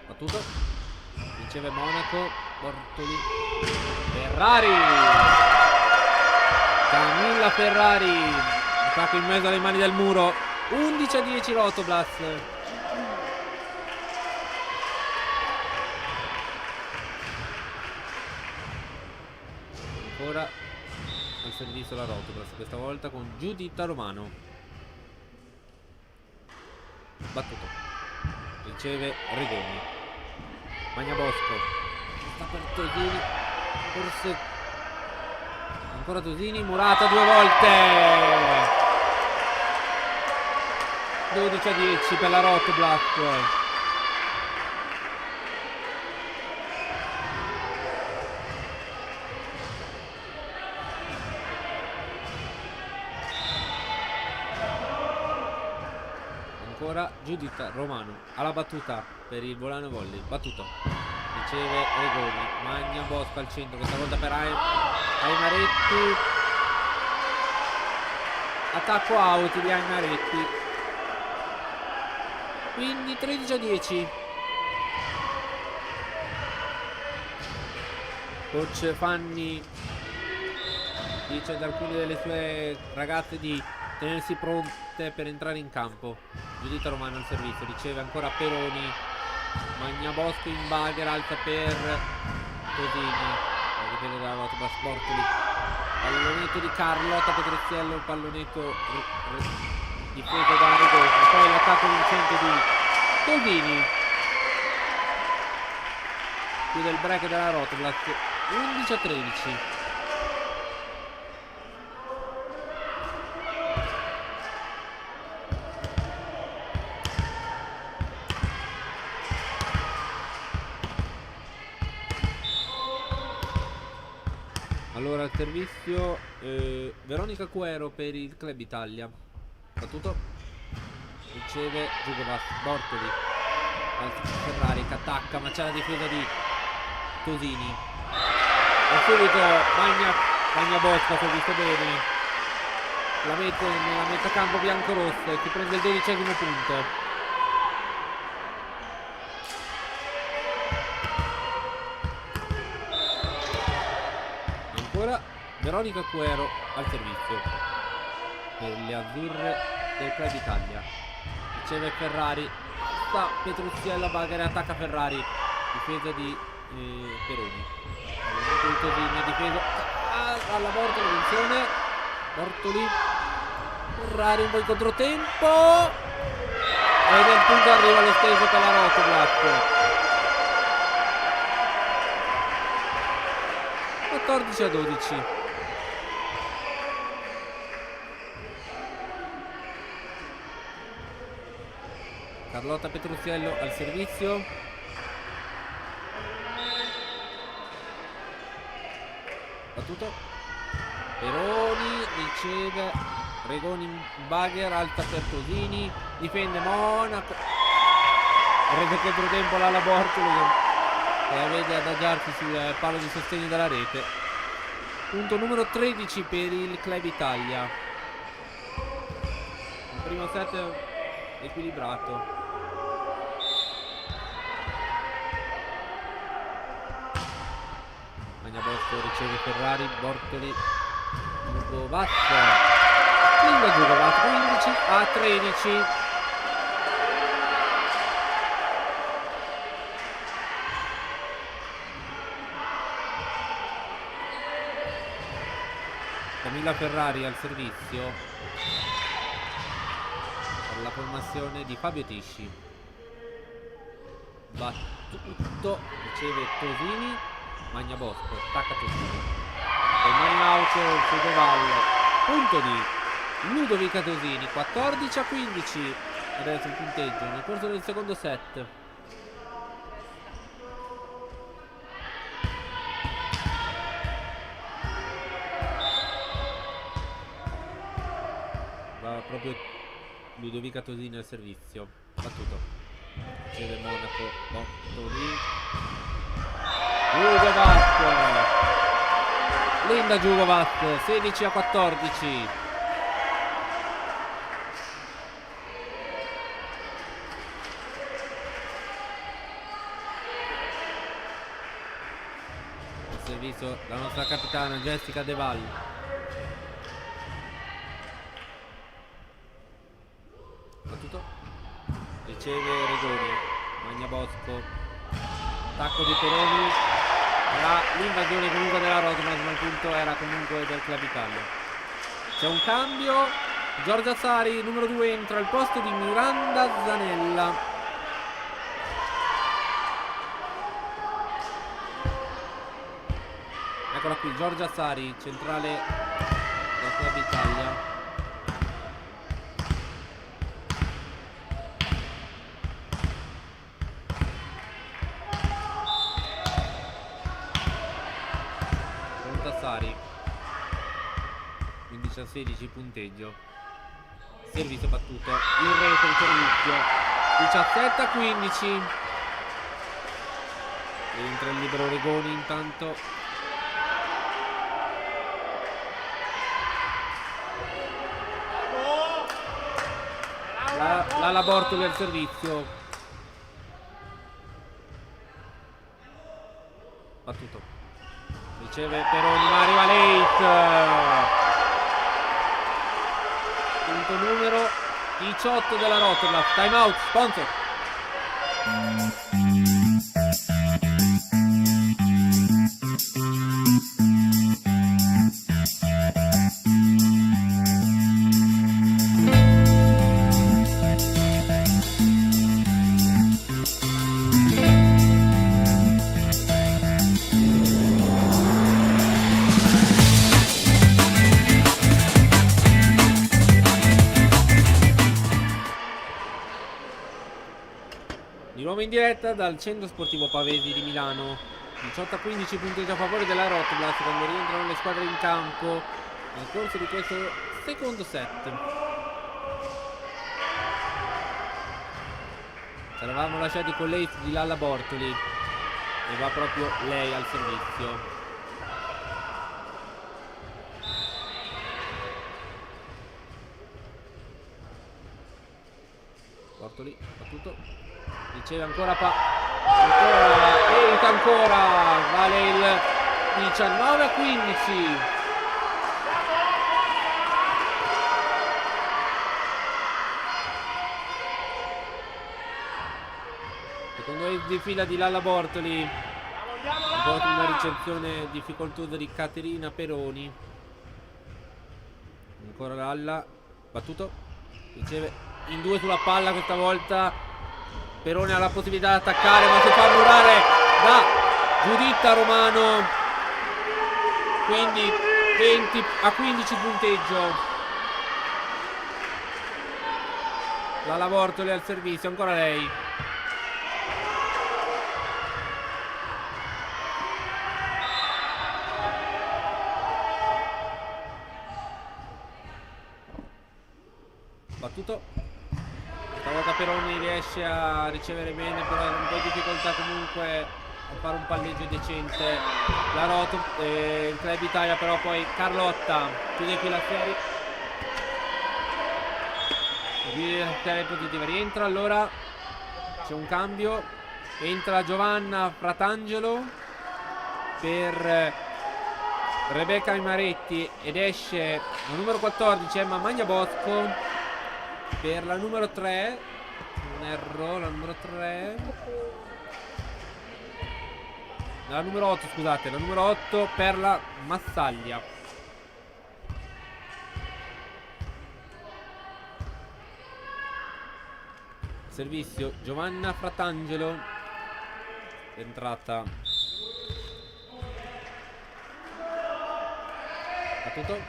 Battuto. riceve Monaco, Bortoli, Ferrari, Camilla Ferrari, attacco in mezzo alle mani del muro, 11-10 Rotoblast. Ancora al servizio la Rotoblast, questa volta con Giuditta Romano. Battuto, riceve Regoni, Magnabosco, sta per Tosini, forse ancora Tosini, Murata 2 volte, 12-10 per la Rotoblast. Ancora Giuditta Romano alla battuta per il volano volley, battuto, riceve Regoni, Magna Bosco al centro, questa volta per Aimaretti, attacco out di Aimaretti, quindi 13-10. Coach Fanni dice ad alcune delle sue ragazze di tenersi pronte per entrare in campo. Giuditta Romano al servizio, riceve ancora Peroni, Magnabosco in bagger, alza per Tosini, difesa dalla Rotoblast, Bortoli, pallonetto di Carlotta Petruzzello, pallonetto difesa da Regoni, poi l'attacco vincente di Tosini, chiude il break della Rotoblast, 11-13. Allora al servizio Veronica Cuero per il Club Italia, battuto, riceve Giugovac, Bortoli, Ferrari che attacca, ma c'è la difesa di Tosini e subito Magna Bosca, se ho visto bene, la mette nella metà campo biancorossa e che prende il 12° punto. Ancora Veronica Cuero al servizio per le azzurre del Club Italia, riceve Ferrari, sta Petruzziella, Bagare, attacca Ferrari, difesa di Peroni, di Tosini, difesa alla Bortoli, attenzione, Bortoli, Ferrari un po' in controtempo ed il punto arriva lo stesso per la Rotoblast. 14-12. Carlotta Petruzziello al servizio, battuto, Peroni riceve Regoni in bagger, alta per Tosini, difende Monaco, rete controtempo alla Bortoli e vede adagiarsi sul palo di sostegno della rete. Punto numero 13 per il Club Italia. Il primo set equilibrato. Magnabosco riceve Ferrari, Bortoli, Giugovac, Linda Giugovac, 15-13. Camilla Ferrari al servizio per la formazione di Fabio Tisci, battuto, riceve Tosini, Magnabosco, attacca Tosini e non out su Devallo, punto di Ludovica Tosini, 14-15 adesso il punteggio nel corso del secondo set. Proprio Ludovica Tosini al servizio, battuto, riceve Monaco, Bortoli, Giugovac, Linda Giugovac, 16-14. Servizio la nostra capitana Jessica De Val. Battuto. Riceve Regoni. Magna Bosco. Attacco di Peroni. L'invasione comunque della Rotman, ma il punto era comunque del Club Italia. C'è un cambio. Giorgia Sari, numero 2, entra al posto di Miranda Zanella. Eccola qui, Giorgia Sari, centrale del Club Italia. Sari 15 a 16 punteggio. Servizio battuto in rete il servizio 17 a 15. Entra il libero Regoni intanto. La Bortoli al servizio. Battuto. Riceve Peroni, ma arriva Leite. Punto numero 18 della Rotterdam. Time out, sponsor. Di nuovo in diretta dal centro sportivo Pavesi di Milano. 18 a 15 punteggi a favore della Rotblast quando rientrano le squadre in campo nel corso di questo secondo set. Ci eravamo lasciati con lei di Lalla Bortoli e va proprio lei al servizio. Bortoli, battuto. Riceve ancora ancora vale il 19 a 15. Secondo ace di fila di Lalla Bortoli. Dopo una ricezione difficoltosa di Caterina Peroni. Ancora Lalla, battuto. Riceve in due sulla palla questa volta. Peroni ha la possibilità di attaccare, ma si fa annullare da Giuditta Romano. Quindi 20 a 15 punteggio. Lalla Bortoli al servizio, ancora lei. Battuto. Stavolta Peroni riesce a ricevere bene, però ha un po' di difficoltà comunque a fare un palleggio decente. La Roto, il Club Italia, però poi Carlotta chiude qui la serie. Chiude la serie positiva, rientra allora, c'è un cambio, entra Giovanna Fratangelo per Rebecca Imaretti ed esce la numero 14 Emma Magnabosco. Per la numero 3 non erro, la numero 3 la numero 8, scusate, la numero 8 per la Massaglia. Servizio Giovanna Fratangelo, entrata battuto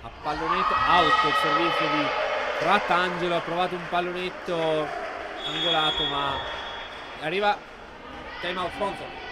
a pallonetto, out il servizio di Fratangelo. Ha provato un pallonetto angolato, ma arriva time out sponsor.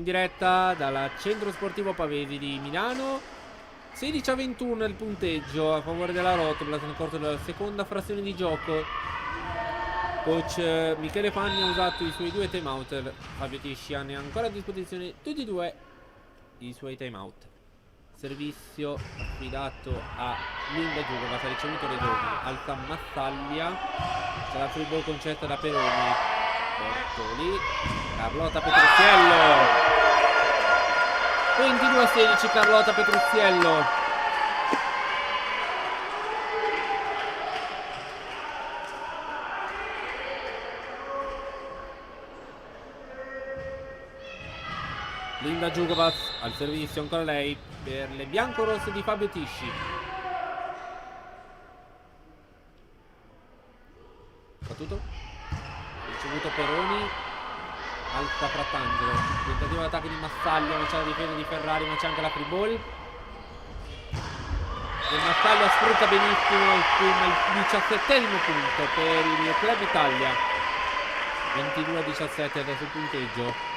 diretta dal Centro Sportivo Pavesi di Milano. 16-21 il punteggio a favore della Rotoblas nel corso della seconda frazione di gioco. Coach Michele Fanni ha usato i suoi 2 timeout. Fabio Tisci ha ancora a disposizione tutti e 2 i suoi timeout. Servizio affidato a Linda Giugova, ha ricevuto Redoni, alza Massaglia, c'è la free ball concessa da Peroni, Bertoli, Carlotta Petrucciello, 22-16 Carlotta Petrucciello. Linda Giugovas al servizio, ancora lei per le biancorosse di Fabio Tisci. Battuto, ricevuto Peroni, alza Frattangelo, tentativo d'attacco di Massaglia, ma c'è la difesa di Ferrari, ma c'è anche la free ball. E Massaglia sfrutta benissimo il 17° punto per il Club Italia. 22-17 adesso il punteggio.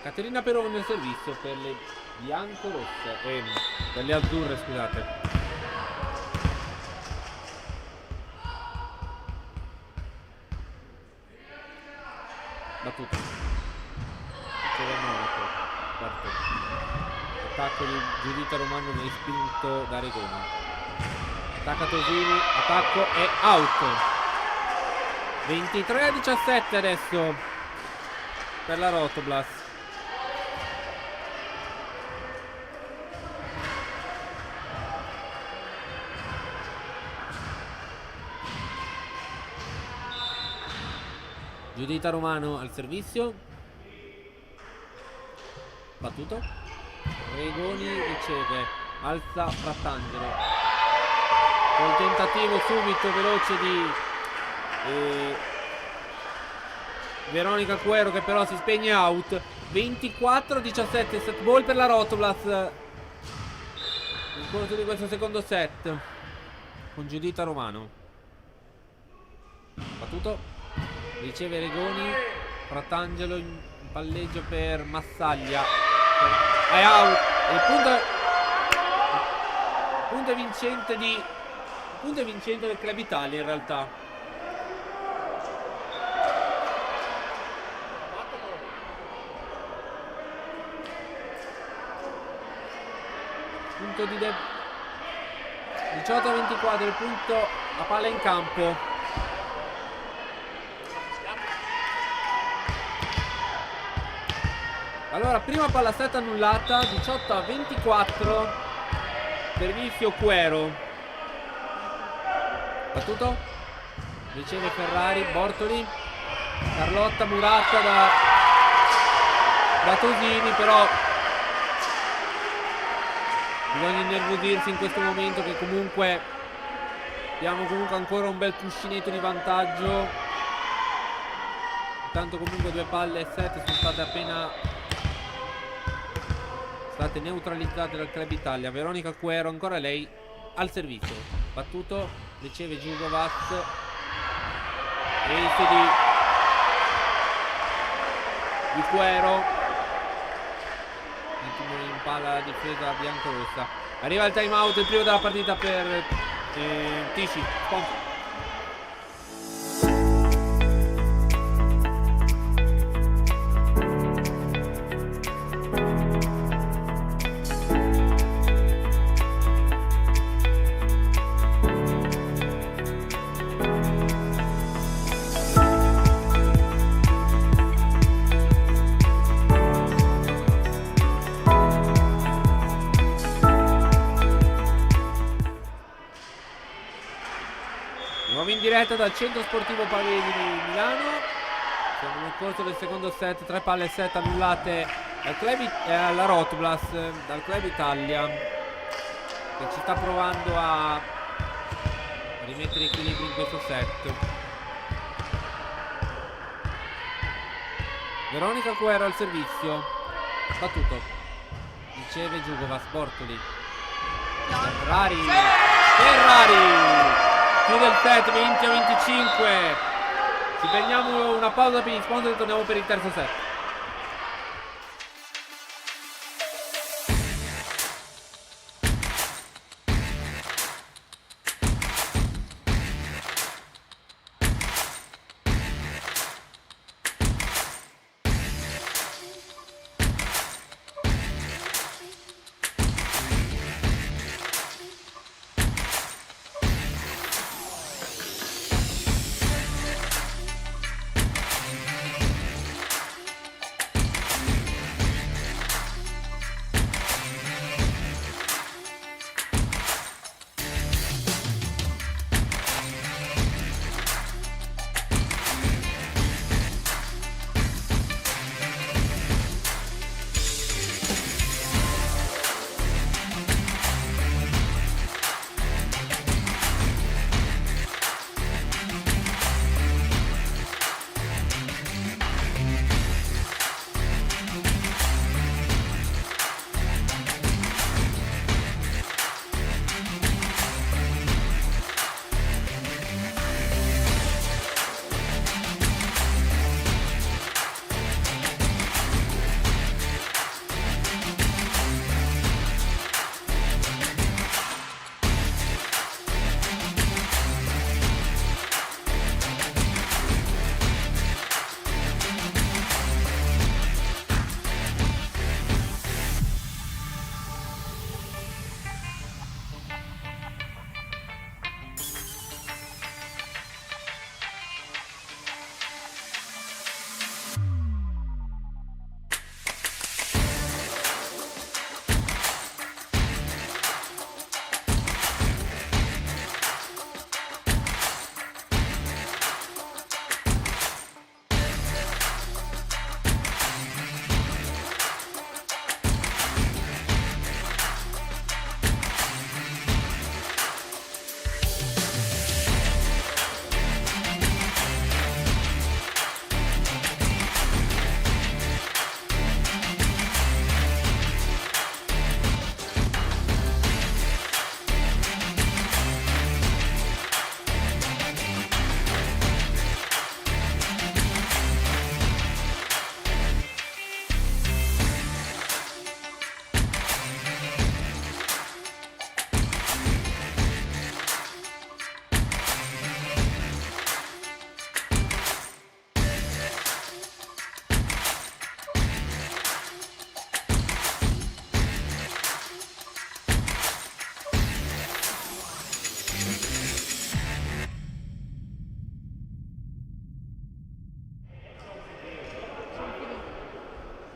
Caterina Peroni nel servizio per le biancorosse, per le azzurre, scusate. Battuto, riceve Monaco, quarto. Attacco di Giuditta Romano respinto da Regoni. Attacca Tosini, attacco e out. 23-17 adesso per la Rotoblas. Giuditta Romano al servizio. Battuto. Regoni riceve, alza Frattangelo. Col tentativo subito veloce di Veronica Cuero, che però si spegne, out. 24-17 set ball per la Rotoblas nel corso di questo secondo set, con Giuditta Romano. Battuto, riceve Regoni, Frattangelo in palleggio per Massaglia, è out. Il punto vincente del Club Italia in realtà. Punto di 18-24, il punto a palla in campo. Allora, prima palla set annullata, 18-24 per Vizio Cuero. Battuto, riceve Ferrari, Bortoli, Carlotta murata da Tosini, però bisogna innervosirsi in questo momento, che comunque abbiamo comunque ancora un bel cuscinetto di vantaggio. Intanto comunque 2 palle e 7 sono state appena neutralizzate dal Club Italia. Veronica Cuero, ancora lei al servizio. Battuto, riceve Giugovas, ace di Cuero, in palla la difesa biancorossa. Arriva il time out, il primo della partita per Tisci. Dal Centro Sportivo Pavesi di Milano. Siamo nel corso del secondo set, 3 palle e 7 annullate alla Rotoblas dal Club Italia, che ci sta provando a rimettere equilibrio in questo set. Veronica Cuero al servizio. Battuto, riceve Giugovas, Bortoli, Ferrari chiude il set, 20-25. Ci prendiamo una pausa per gli sponsor e torniamo per il terzo set.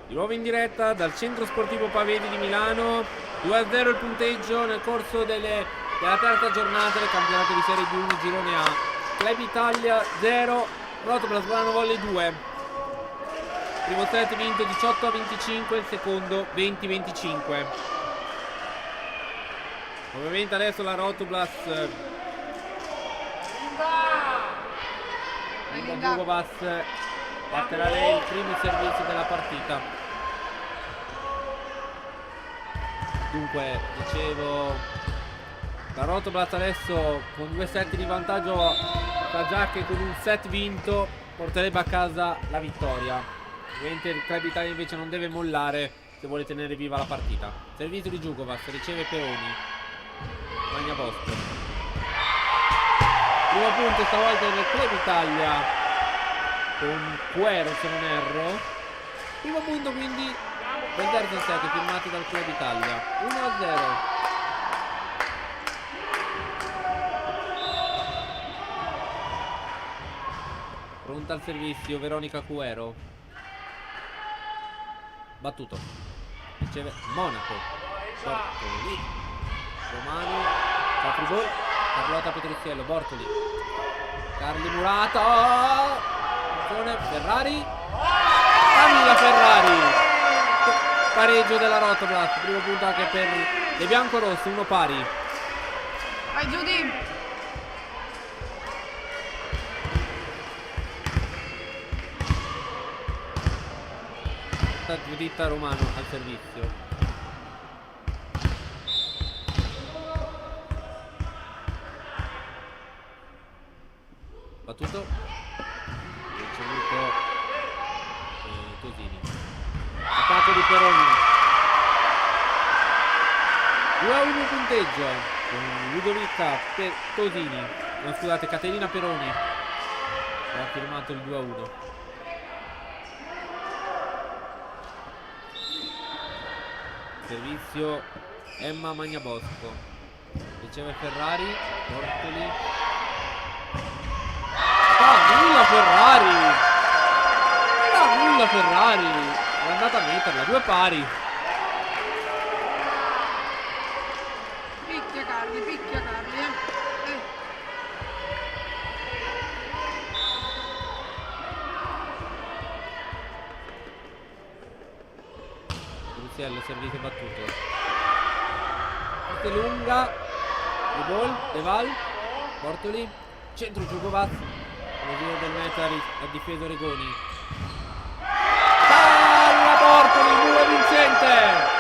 Di nuovo in diretta dal Centro Sportivo Pavesi di Milano. 2-0 il punteggio nel corso della terza giornata del campionato di Serie B1 Girone A. Club Italia 0, Rotoplas Bolano Volley 2. Primo set vinto 18-25, il secondo 20-25. Ovviamente adesso la Rotoplas Linda Djugovac batterà lei il primo servizio della partita. Dunque, dicevo, la Rotoplas adesso con 2 set di vantaggio sa già che con un set vinto porterebbe a casa la vittoria. Ovviamente il Club Italia invece non deve mollare se vuole tenere viva la partita. Servizio di Djugovac, riceve Peoni, Magna Bosco. Primo punto stavolta del Club Italia con Cuero, se non erro. Primo punto quindi del terzo set firmato dal Club Italia. 1-0. Pronta al servizio Veronica Cuero. Battuto. Riceve Monaco. Bortoli. Romano. Capribol. Carlotta Petrucciello. Bortoli. Carli Murato. Attenzione. Ferrari. Camilla Ferrari. Pareggio della Rotoplas. Primo punto anche per le biancorosse. Uno pari. Vai Giudi. Giuditta Romano al servizio. Battuto. ricevuto Tosini. Attacco di Peroni. 2-1 il punteggio con Ludovica per Tosini. No, scusate, Caterina Peroni ha firmato il 2-1. Servizio Emma Magnabosco. Riceve Ferrari, Bortoli. Nulla Ferrari! Nulla Ferrari! È andata a metterla, 2 pari. Picchia Carli, picchia Carli. Brusiello, servizio battuto. Parte lunga. De Ball, De Val, Bortoli, centro Giugovac, lo giro del net ha difeso Regoni. Palla Bortoli, muro vincente!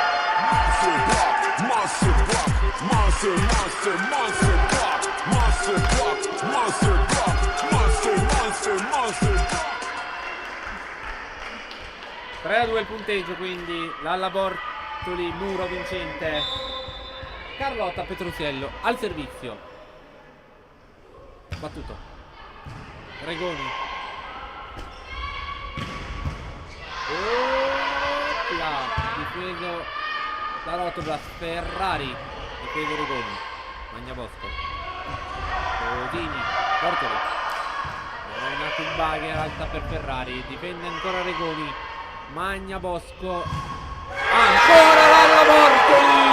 Tre a 2 il punteggio, quindi Lalla Bortoli, muro vincente. Carlotta Petrusiello al servizio. Battuto. Regoni. Opla. Difeso la Rotoblas. Ferrari. Difeso Regoni. Magnabosco. Codini. Bortoli. Una Kubagher alta per Ferrari. Difende ancora Regoni. Magnabosco. Ancora Lalla Bortoli.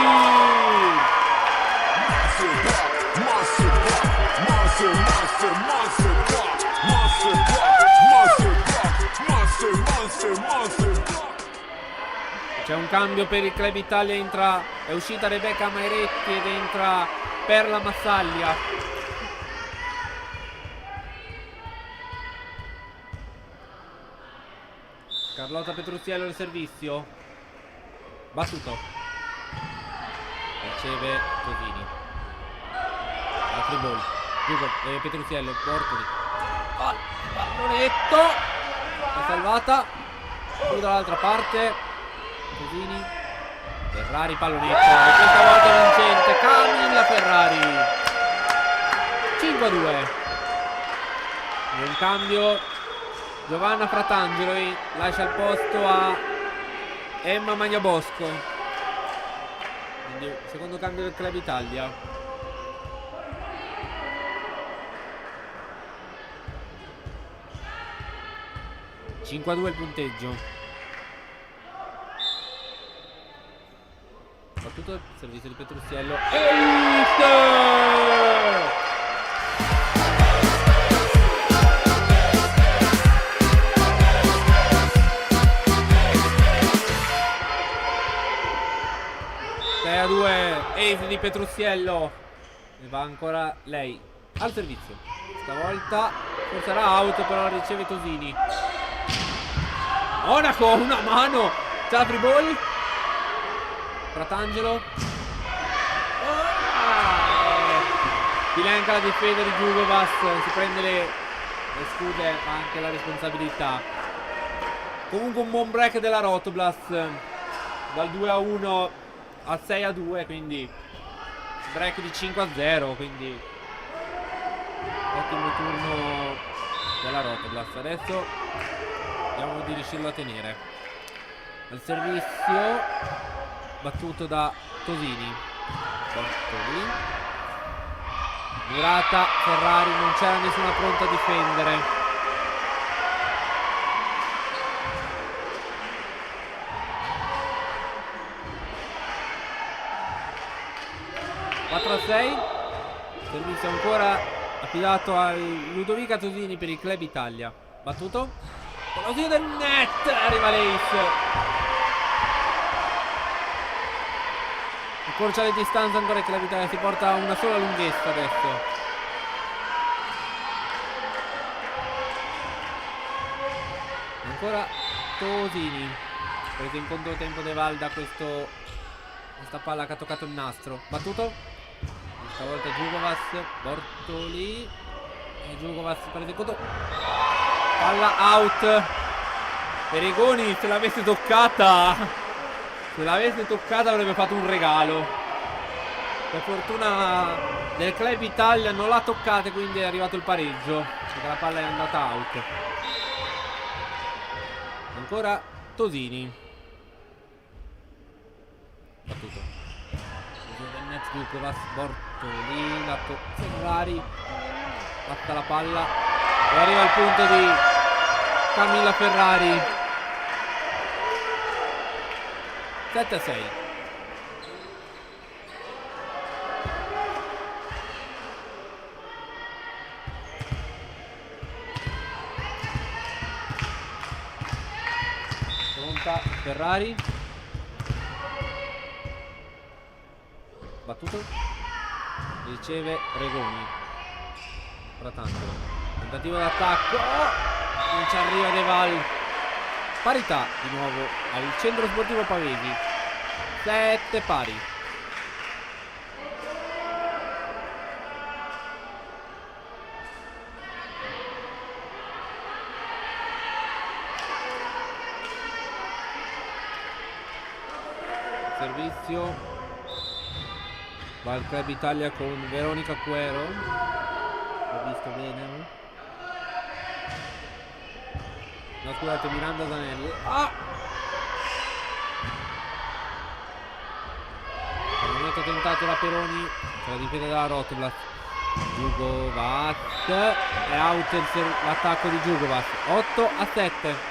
C'è un cambio per il Club Italia, è uscita Rebecca Mairetti ed entra Perla Massaglia. Carlotta Petrusiello al servizio. Battuto. Riceve Tosini. Altri ball. Petrusiello, Bortoli. Pallonetto. È salvata. Più dall'altra parte. Tosini. Ferrari, pallonetto. E questa volta vincente Camilla Ferrari. 5-2. Nel cambio Giovanna Fratangelo lascia il posto a Emma Magnabosco. Quindi secondo cambio del Club Italia. (5-2) il punteggio. Battuto il servizio di Petrusiello. Ace di Petrusiello. E va ancora lei al servizio. Stavolta forse sarà out, però riceve Tosini. Monaco, una mano. C'è la free ball. Fratangelo. Pilenca la difesa di Giugovas. Si prende le scuse, ma anche la responsabilità. Comunque un buon break della Rotoblas. Dal 2-1 a 6-2, quindi break di 5-0, quindi ottimo turno della Rotoblas. Adesso vediamo di riuscirlo a tenere. Al servizio battuto da Tosini. Bortoli. Murata, Ferrari, non c'era nessuna pronta a difendere. Servizio ancora affidato a Ludovica Tosini per il Club Italia. Battuto. Colosio del net. Arriva l'Ace. Accorcia le distanze ancora il Club Italia. Si porta a una sola lunghezza adesso. Ancora Tosini. Preso in controtempo De Val da questa palla che ha toccato il nastro. Battuto. Stavolta Giugovas, Bortoli. E Giugovas prende conto. Palla out. Peregoni, se l'avesse toccata avrebbe fatto un regalo. Per fortuna del Club Italia non l'ha toccata, quindi è arrivato il pareggio, perché la palla è andata out. Ancora Tosini. Battuto. Giugovas, Bortoli, lato Ferrari. Batta la palla e arriva il punto di Camilla Ferrari. 7-6. Pronta Ferrari. Battuto. Riceve Regoni. Fratangelo. Tentativo d'attacco. Non ci arriva De Val. Parità di nuovo al centro sportivo Pavesi. 7 pari. Servizio. Va al Club Italia con Veronica Cuero. L'ho visto bene, no? No, scusate, Miranda Zanelli. Al momento tentato da Peroni. C'è la difesa della Rotblas. Jugovac. È out l'attacco di Jugovac. 8-7.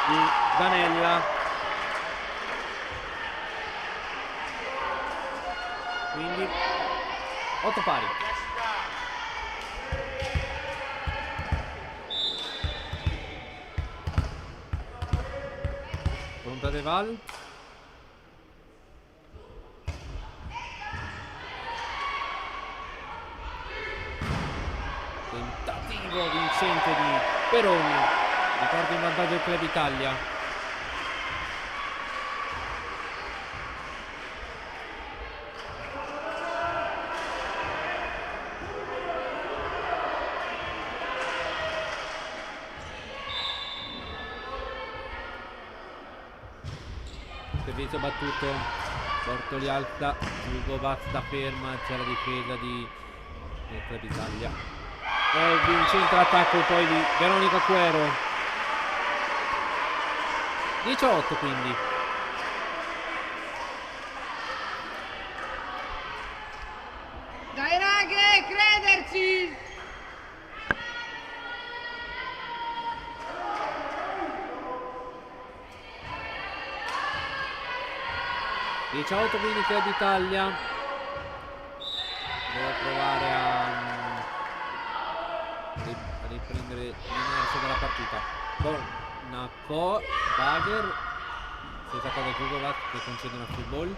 Di Danella. Quindi 8 pari. Pronta De Val. Tentativo vincente di Peroni. Ricordo in vantaggio il Club Italia. Servizio battuto. Bortoli alta. Jugovac sta ferma. C'è la difesa del Club Italia. E vincente l'attacco poi di Veronica Cuero. 18 quindi. Dai raghe, crederci! Quindi Club Italia deve provare a riprendere l'inerzia della partita. Nacco, Bagher, stessa cosa Jugovac che concede una free ball.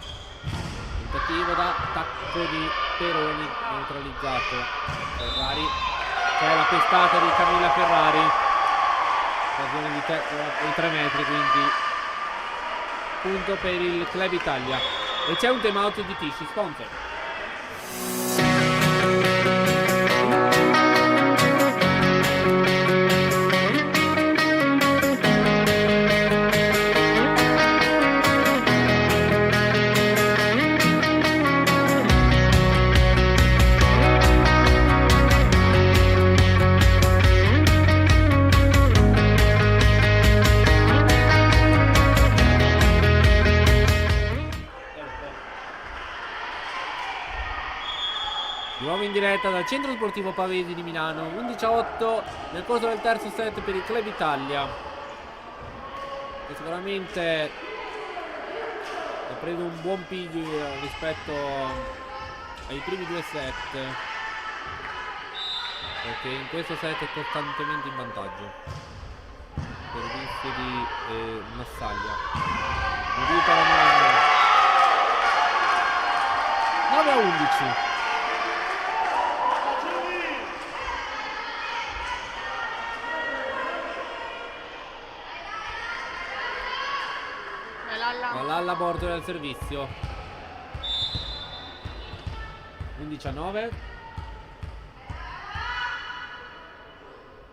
Tentativo da attacco di Peroni, neutralizzato. Ferrari, c'è la pestata di Camilla Ferrari, occasione di 3 metri, quindi punto per il Club Italia. E c'è un time out di Tisci, sponsor. In diretta dal centro sportivo Pavesi di Milano. 11-8 nel corso del terzo set per il Club Italia, che sicuramente ha preso un buon piglio rispetto ai primi 2 set, perché in questo set è costantemente in vantaggio. Servizio di Massaglia. 9-11. Bortoli al servizio. 11-9.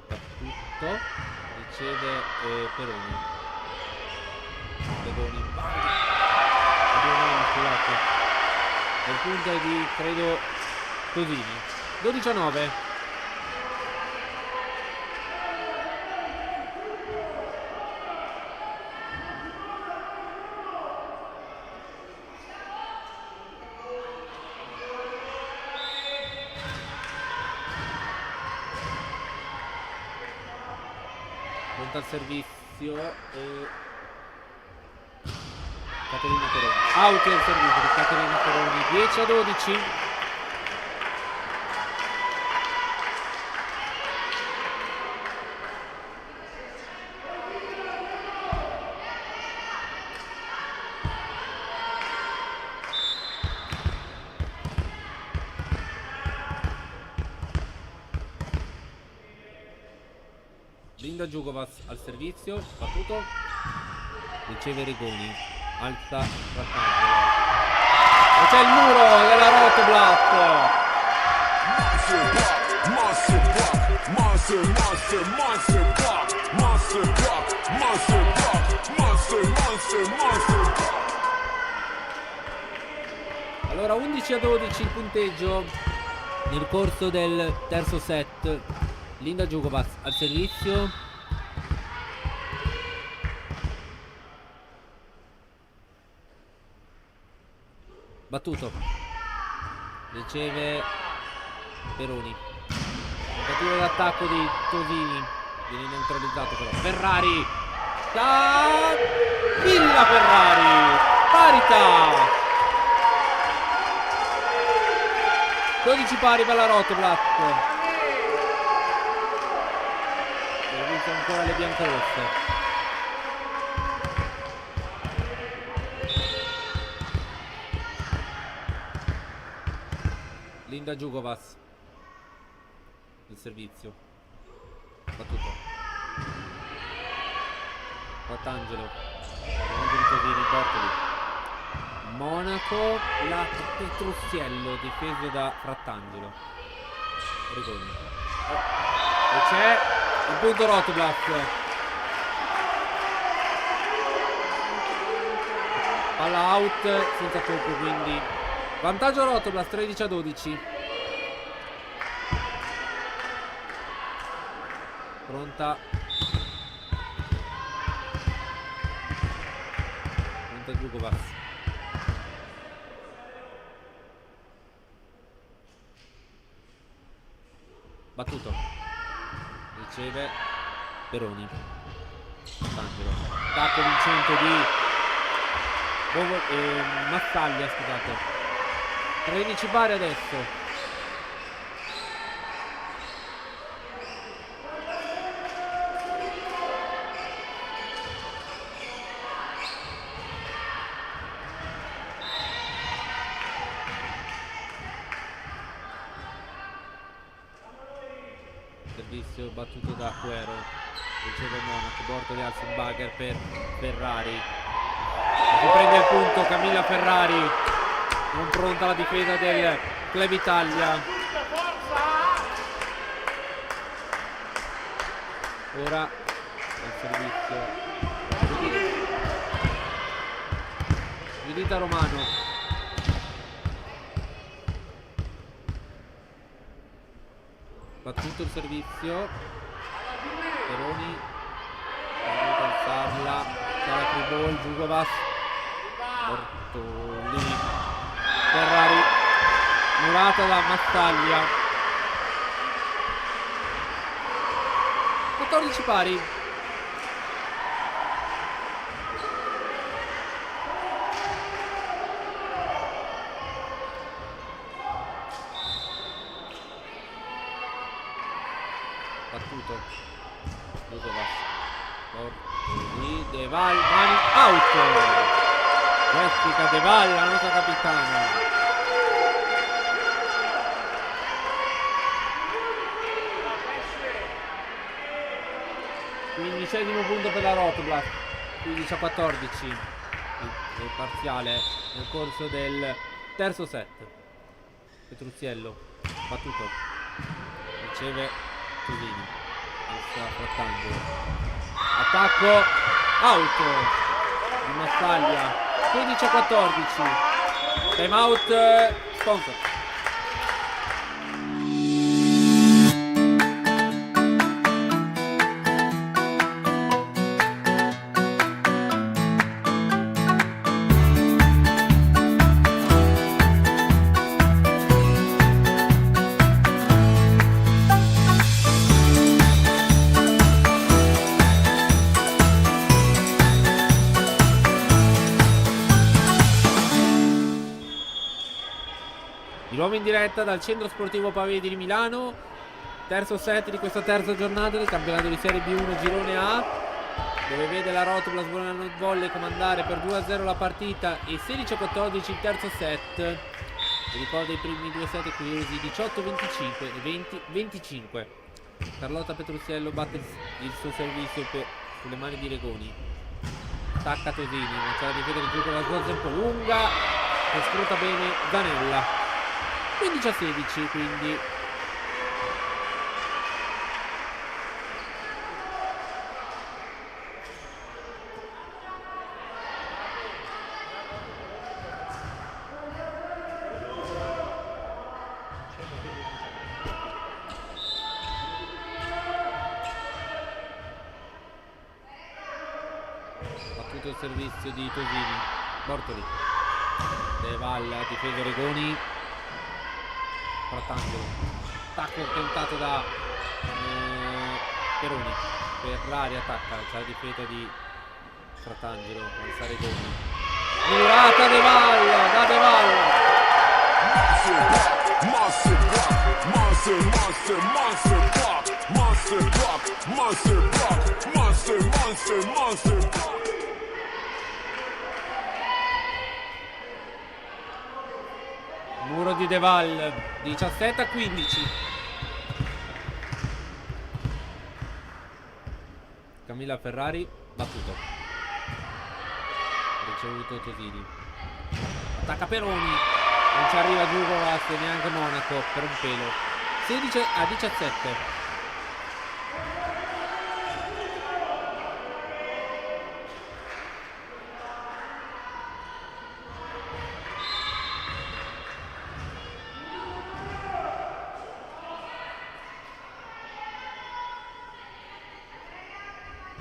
Battuto. Riceve Peroni. Scusate. Il punto è di, credo, Tosini. 12-9. Pronta al servizio e Caterina Peroni. Out al servizio di Caterina Peroni. 10-12. Linda Djugovac al servizio, battuto, riceve Rigoni, alza Frattangelo. E c'è il muro della Rotoblat. Allora 11-12 il punteggio nel corso del terzo set. Linda Djugovac al servizio. Battuto. Riceve Peroni. Tentativo d'attacco di Tosini. Viene neutralizzato però. Ferrari. Villa Ferrari. Parità. 12 pari per la Rotoblat. Ancora le biancorosse. Linda Djugovac il servizio, battuto. Frattangelo, Bortoli. Monaco, la Petrucciello difeso da Frattangelo. Rigoni. E c'è il punto Rotoblat. Palla out senza tocco, quindi vantaggio Rotoblat 13-12. Pronta Djugovac. Battuto. Riceve Peroni. Frattangelo. Attacco vincente di Mattaglia, scusate. 13 pari adesso. Servizio battuto da Cuero. Riceve Monaco. Bortoli alza il bugger per Ferrari. Si prende il punto Camilla Ferrari. Non pronta la difesa del Club Italia. Ora il servizio Giuditta Romano. Battuto il servizio. Peroni per alzarla. C'è la free ball. Djugovac. Bortoli. Ferrari. Murata da Mattaglia. 14 pari. Battuto Djugovac. Bortoli. De Val. Mani out. Jessica De Val, la nostra capitana. Quindicesimo punto per la Rotoblat. 15-14. del parziale nel corso del terzo set. Petruziello, battuto, riceve Tosini, sta Frattangelo, attacco, out di Massaglia, 15-14, time out sponsor. Di nuovo in diretta dal Centro Sportivo Pavesi di Milano, terzo set di questa terza giornata del campionato di Serie B1 Girone A, dove vede la Rotoplas Bologna Volley comandare per 2-0 la partita e 16-14 il terzo set. Vi ricordo i primi due set curiosi, 18-25 e 20-25. Carlotta Petruziello batte il suo servizio sulle mani di Regoni, attacca Tosini, ma c'è la difesa di gioco, la svolta un po' lunga e sfrutta bene Zanella. 15-16 quindi. Battuto il servizio di Tosini, Bortoli, De Valla, difesa Regoni, Frattangelo, attacco tentato da Peroni, Ferrari attacca, c'è la difesa di Frattangelo, alza Regoni, murata De Valla, da De Valla. Muro di De Val, 17-15. Camilla Ferrari, battuto, ricevuto Tosini, attacca Peroni, non ci arriva Giugovas e neanche Monaco per un pelo. 16-17.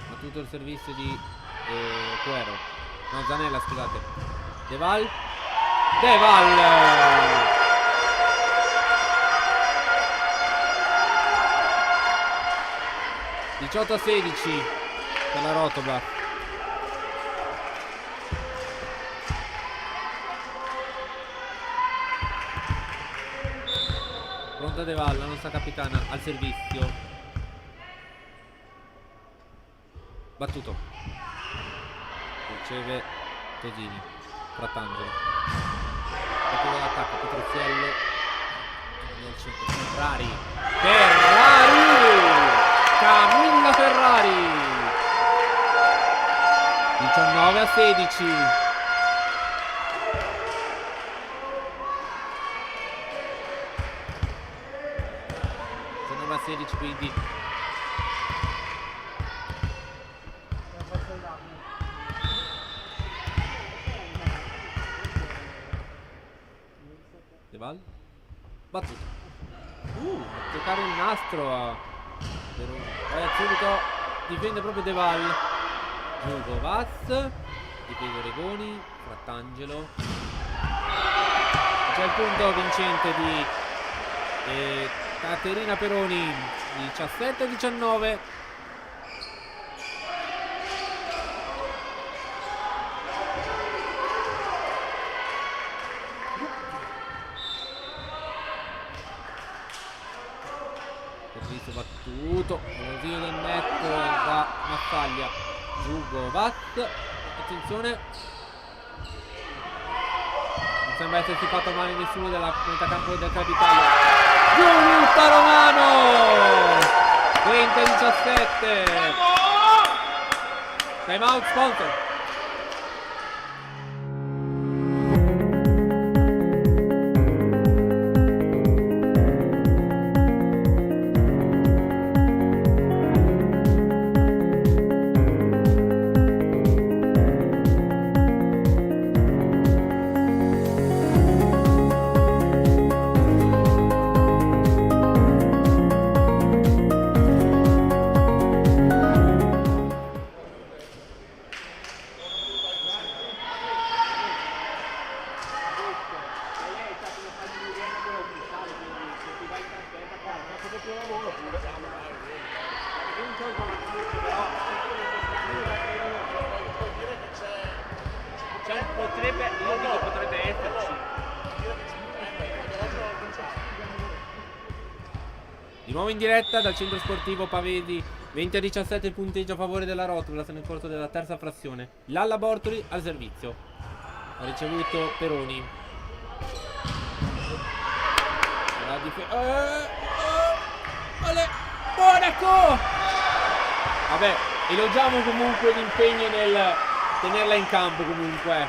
Battuto il servizio di Cuero, no, Zanella, scusate, De Val, 18-16 per la Rotoblas. Pronta De Val, la nostra capitana, al servizio. Battuto, riceve Tosini, Frattangelo, battuto l'attacco, Petruziello nel centro, Ferrari, Camilla Ferrari, 19-16. Sono a 16 quindi. De Val, battuto, toccare il nastro a Peroni, poi subito difende proprio De Val, Giugovas, difende Regoni, Frattangelo, c'è il punto vincente di Caterina Peroni, 17-19. Servizio battuto, rovino del net da Maffaglia, Giugovas, attenzione, non sembra essersi fatto male nessuno della metacampo del capitano. Giulietta Romano, 20-17. Time out sponsor. Di nuovo in diretta dal centro sportivo Pavesi. 20-17 il punteggio a favore della Rotula nel corso della terza frazione. Lalla Bortoli al servizio. Ha ricevuto Peroni. Monaco! Vabbè, elogiamo comunque l'impegno nel tenerla in campo comunque.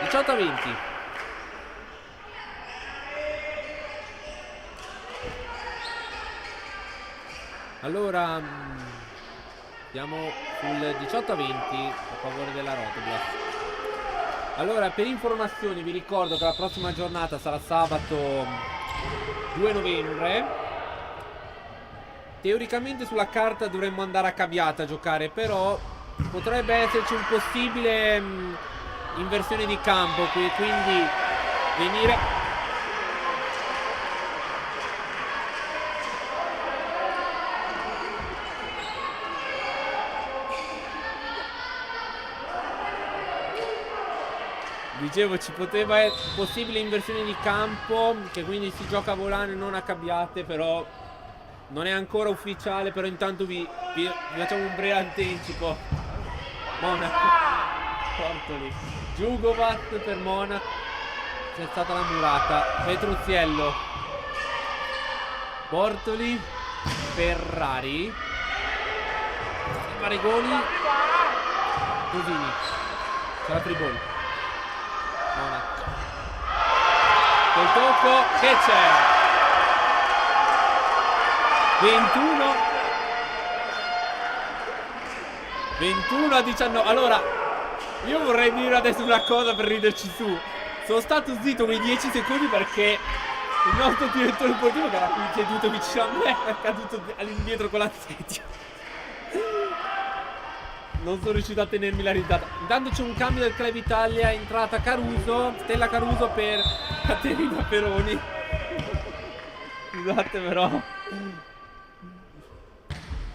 18-20. Allora siamo sul 18-20 a favore della Rotoblas. Allora, per informazioni vi ricordo che la prossima giornata sarà sabato 2 novembre. Teoricamente sulla carta dovremmo andare a Caviata a giocare, però potrebbe esserci un possibile inversione di campo qui, quindi venire. Dicevo, ci poteva essere possibile inversione di campo, che quindi si gioca a volane non a Cabbiate, però non è ancora ufficiale. Però intanto vi facciamo un breve anticipo. Monaco, Bortoli, Giugovat per Monaco, c'è stata la murata, Petruziello, Bortoli, Ferrari, Maregoni, Cosini, c'è la free ball. Monaco. Col tocco che c'è 21-19. Allora, io vorrei dire adesso una cosa per riderci su. Sono stato zitto quei 10 secondi perché il nostro direttore sportivo, che era qui seduto vicino a me, è caduto all'indietro con la sedia. Non sono riuscito a tenermi la risata. Intanto c'è un cambio del Club Italia. È entrata Caruso, Stella Caruso per Caterina Peroni. Scusate però.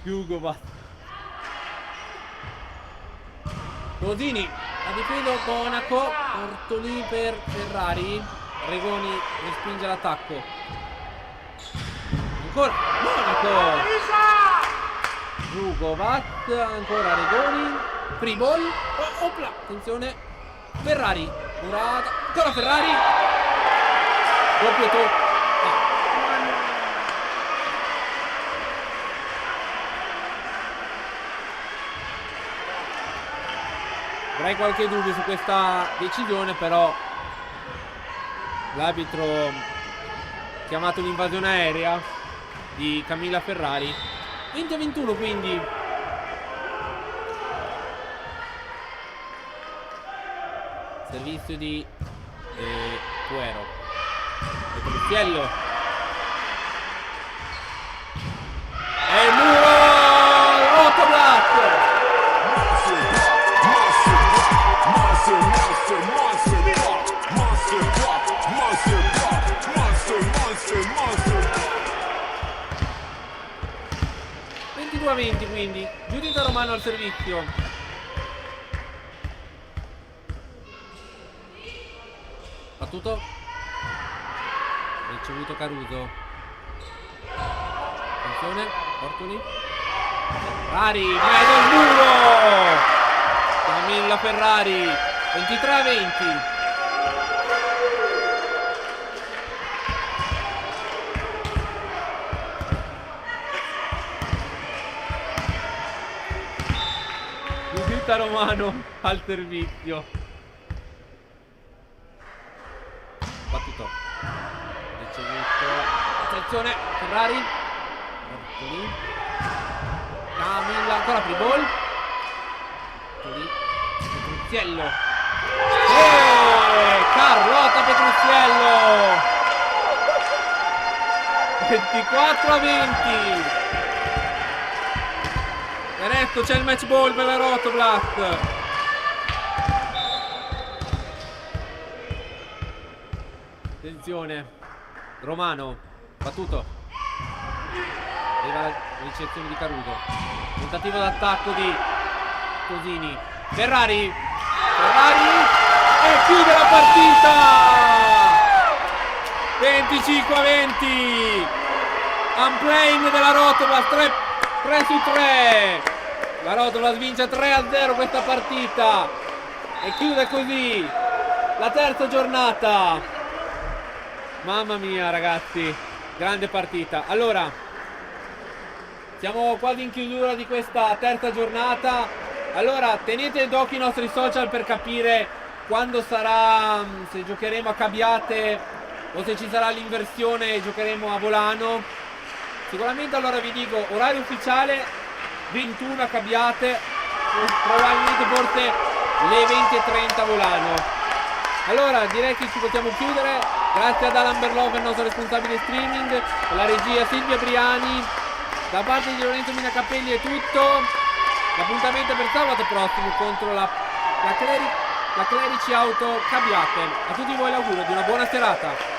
Hugo Cosini a difesa Monaco. Bortoli per Ferrari. Regoni respinge l'attacco. Ancora Monaco. Rugovat, ancora Regoni, free ball, opla, attenzione, Ferrari, murata, ancora Ferrari, doppio tocco, avrei qualche dubbio su questa decisione, però l'arbitro ha chiamato l'invasione aerea di Camilla Ferrari. 20-21 quindi. Servizio di Puero. Petruziello. E il muro! Rotoblas! A 20 quindi. Giudica Romano al servizio. Battuto. Ricevuto Caruso. Attenzione, Bortoli. Ferrari, mezzo al muro. Camilla Ferrari. 23-20. Romano al servizio. Battuto. Ricevuto. Attenzione, Ferrari. Bortoli. Camilla, ancora free ball. Bortoli. Petruziello. Carlotta Petruziello. 24-20. Adesso c'è il match ball per la Rotoblas. Attenzione. Romano. Battuto. Arriva la ricezione di Caruso. Tentativo d'attacco di Cosini. Ferrari. Ferrari. E chiude la partita. 25-20. Unplaying della Rotola, 3 su 3. La Rotola vince 3-0 questa partita e chiude così la terza giornata. Mamma mia ragazzi, grande partita. Allora, siamo quasi in chiusura di questa terza giornata. Allora, tenete d'occhio i nostri social per capire quando sarà, se giocheremo a Cabiate o se ci sarà l'inversione e giocheremo a Volano. Sicuramente allora vi dico orario ufficiale 21 a Cabiate, probabilmente forse le 20:30 a Volano. Allora direi che ci possiamo chiudere. Grazie ad Alan Berlove, il nostro responsabile streaming, la regia Silvia Briani. Da parte di Lorenzo Minacapelli è tutto. L'appuntamento è per sabato prossimo contro la Clerici Auto Cabiate. A tutti voi l'augurio di una buona serata.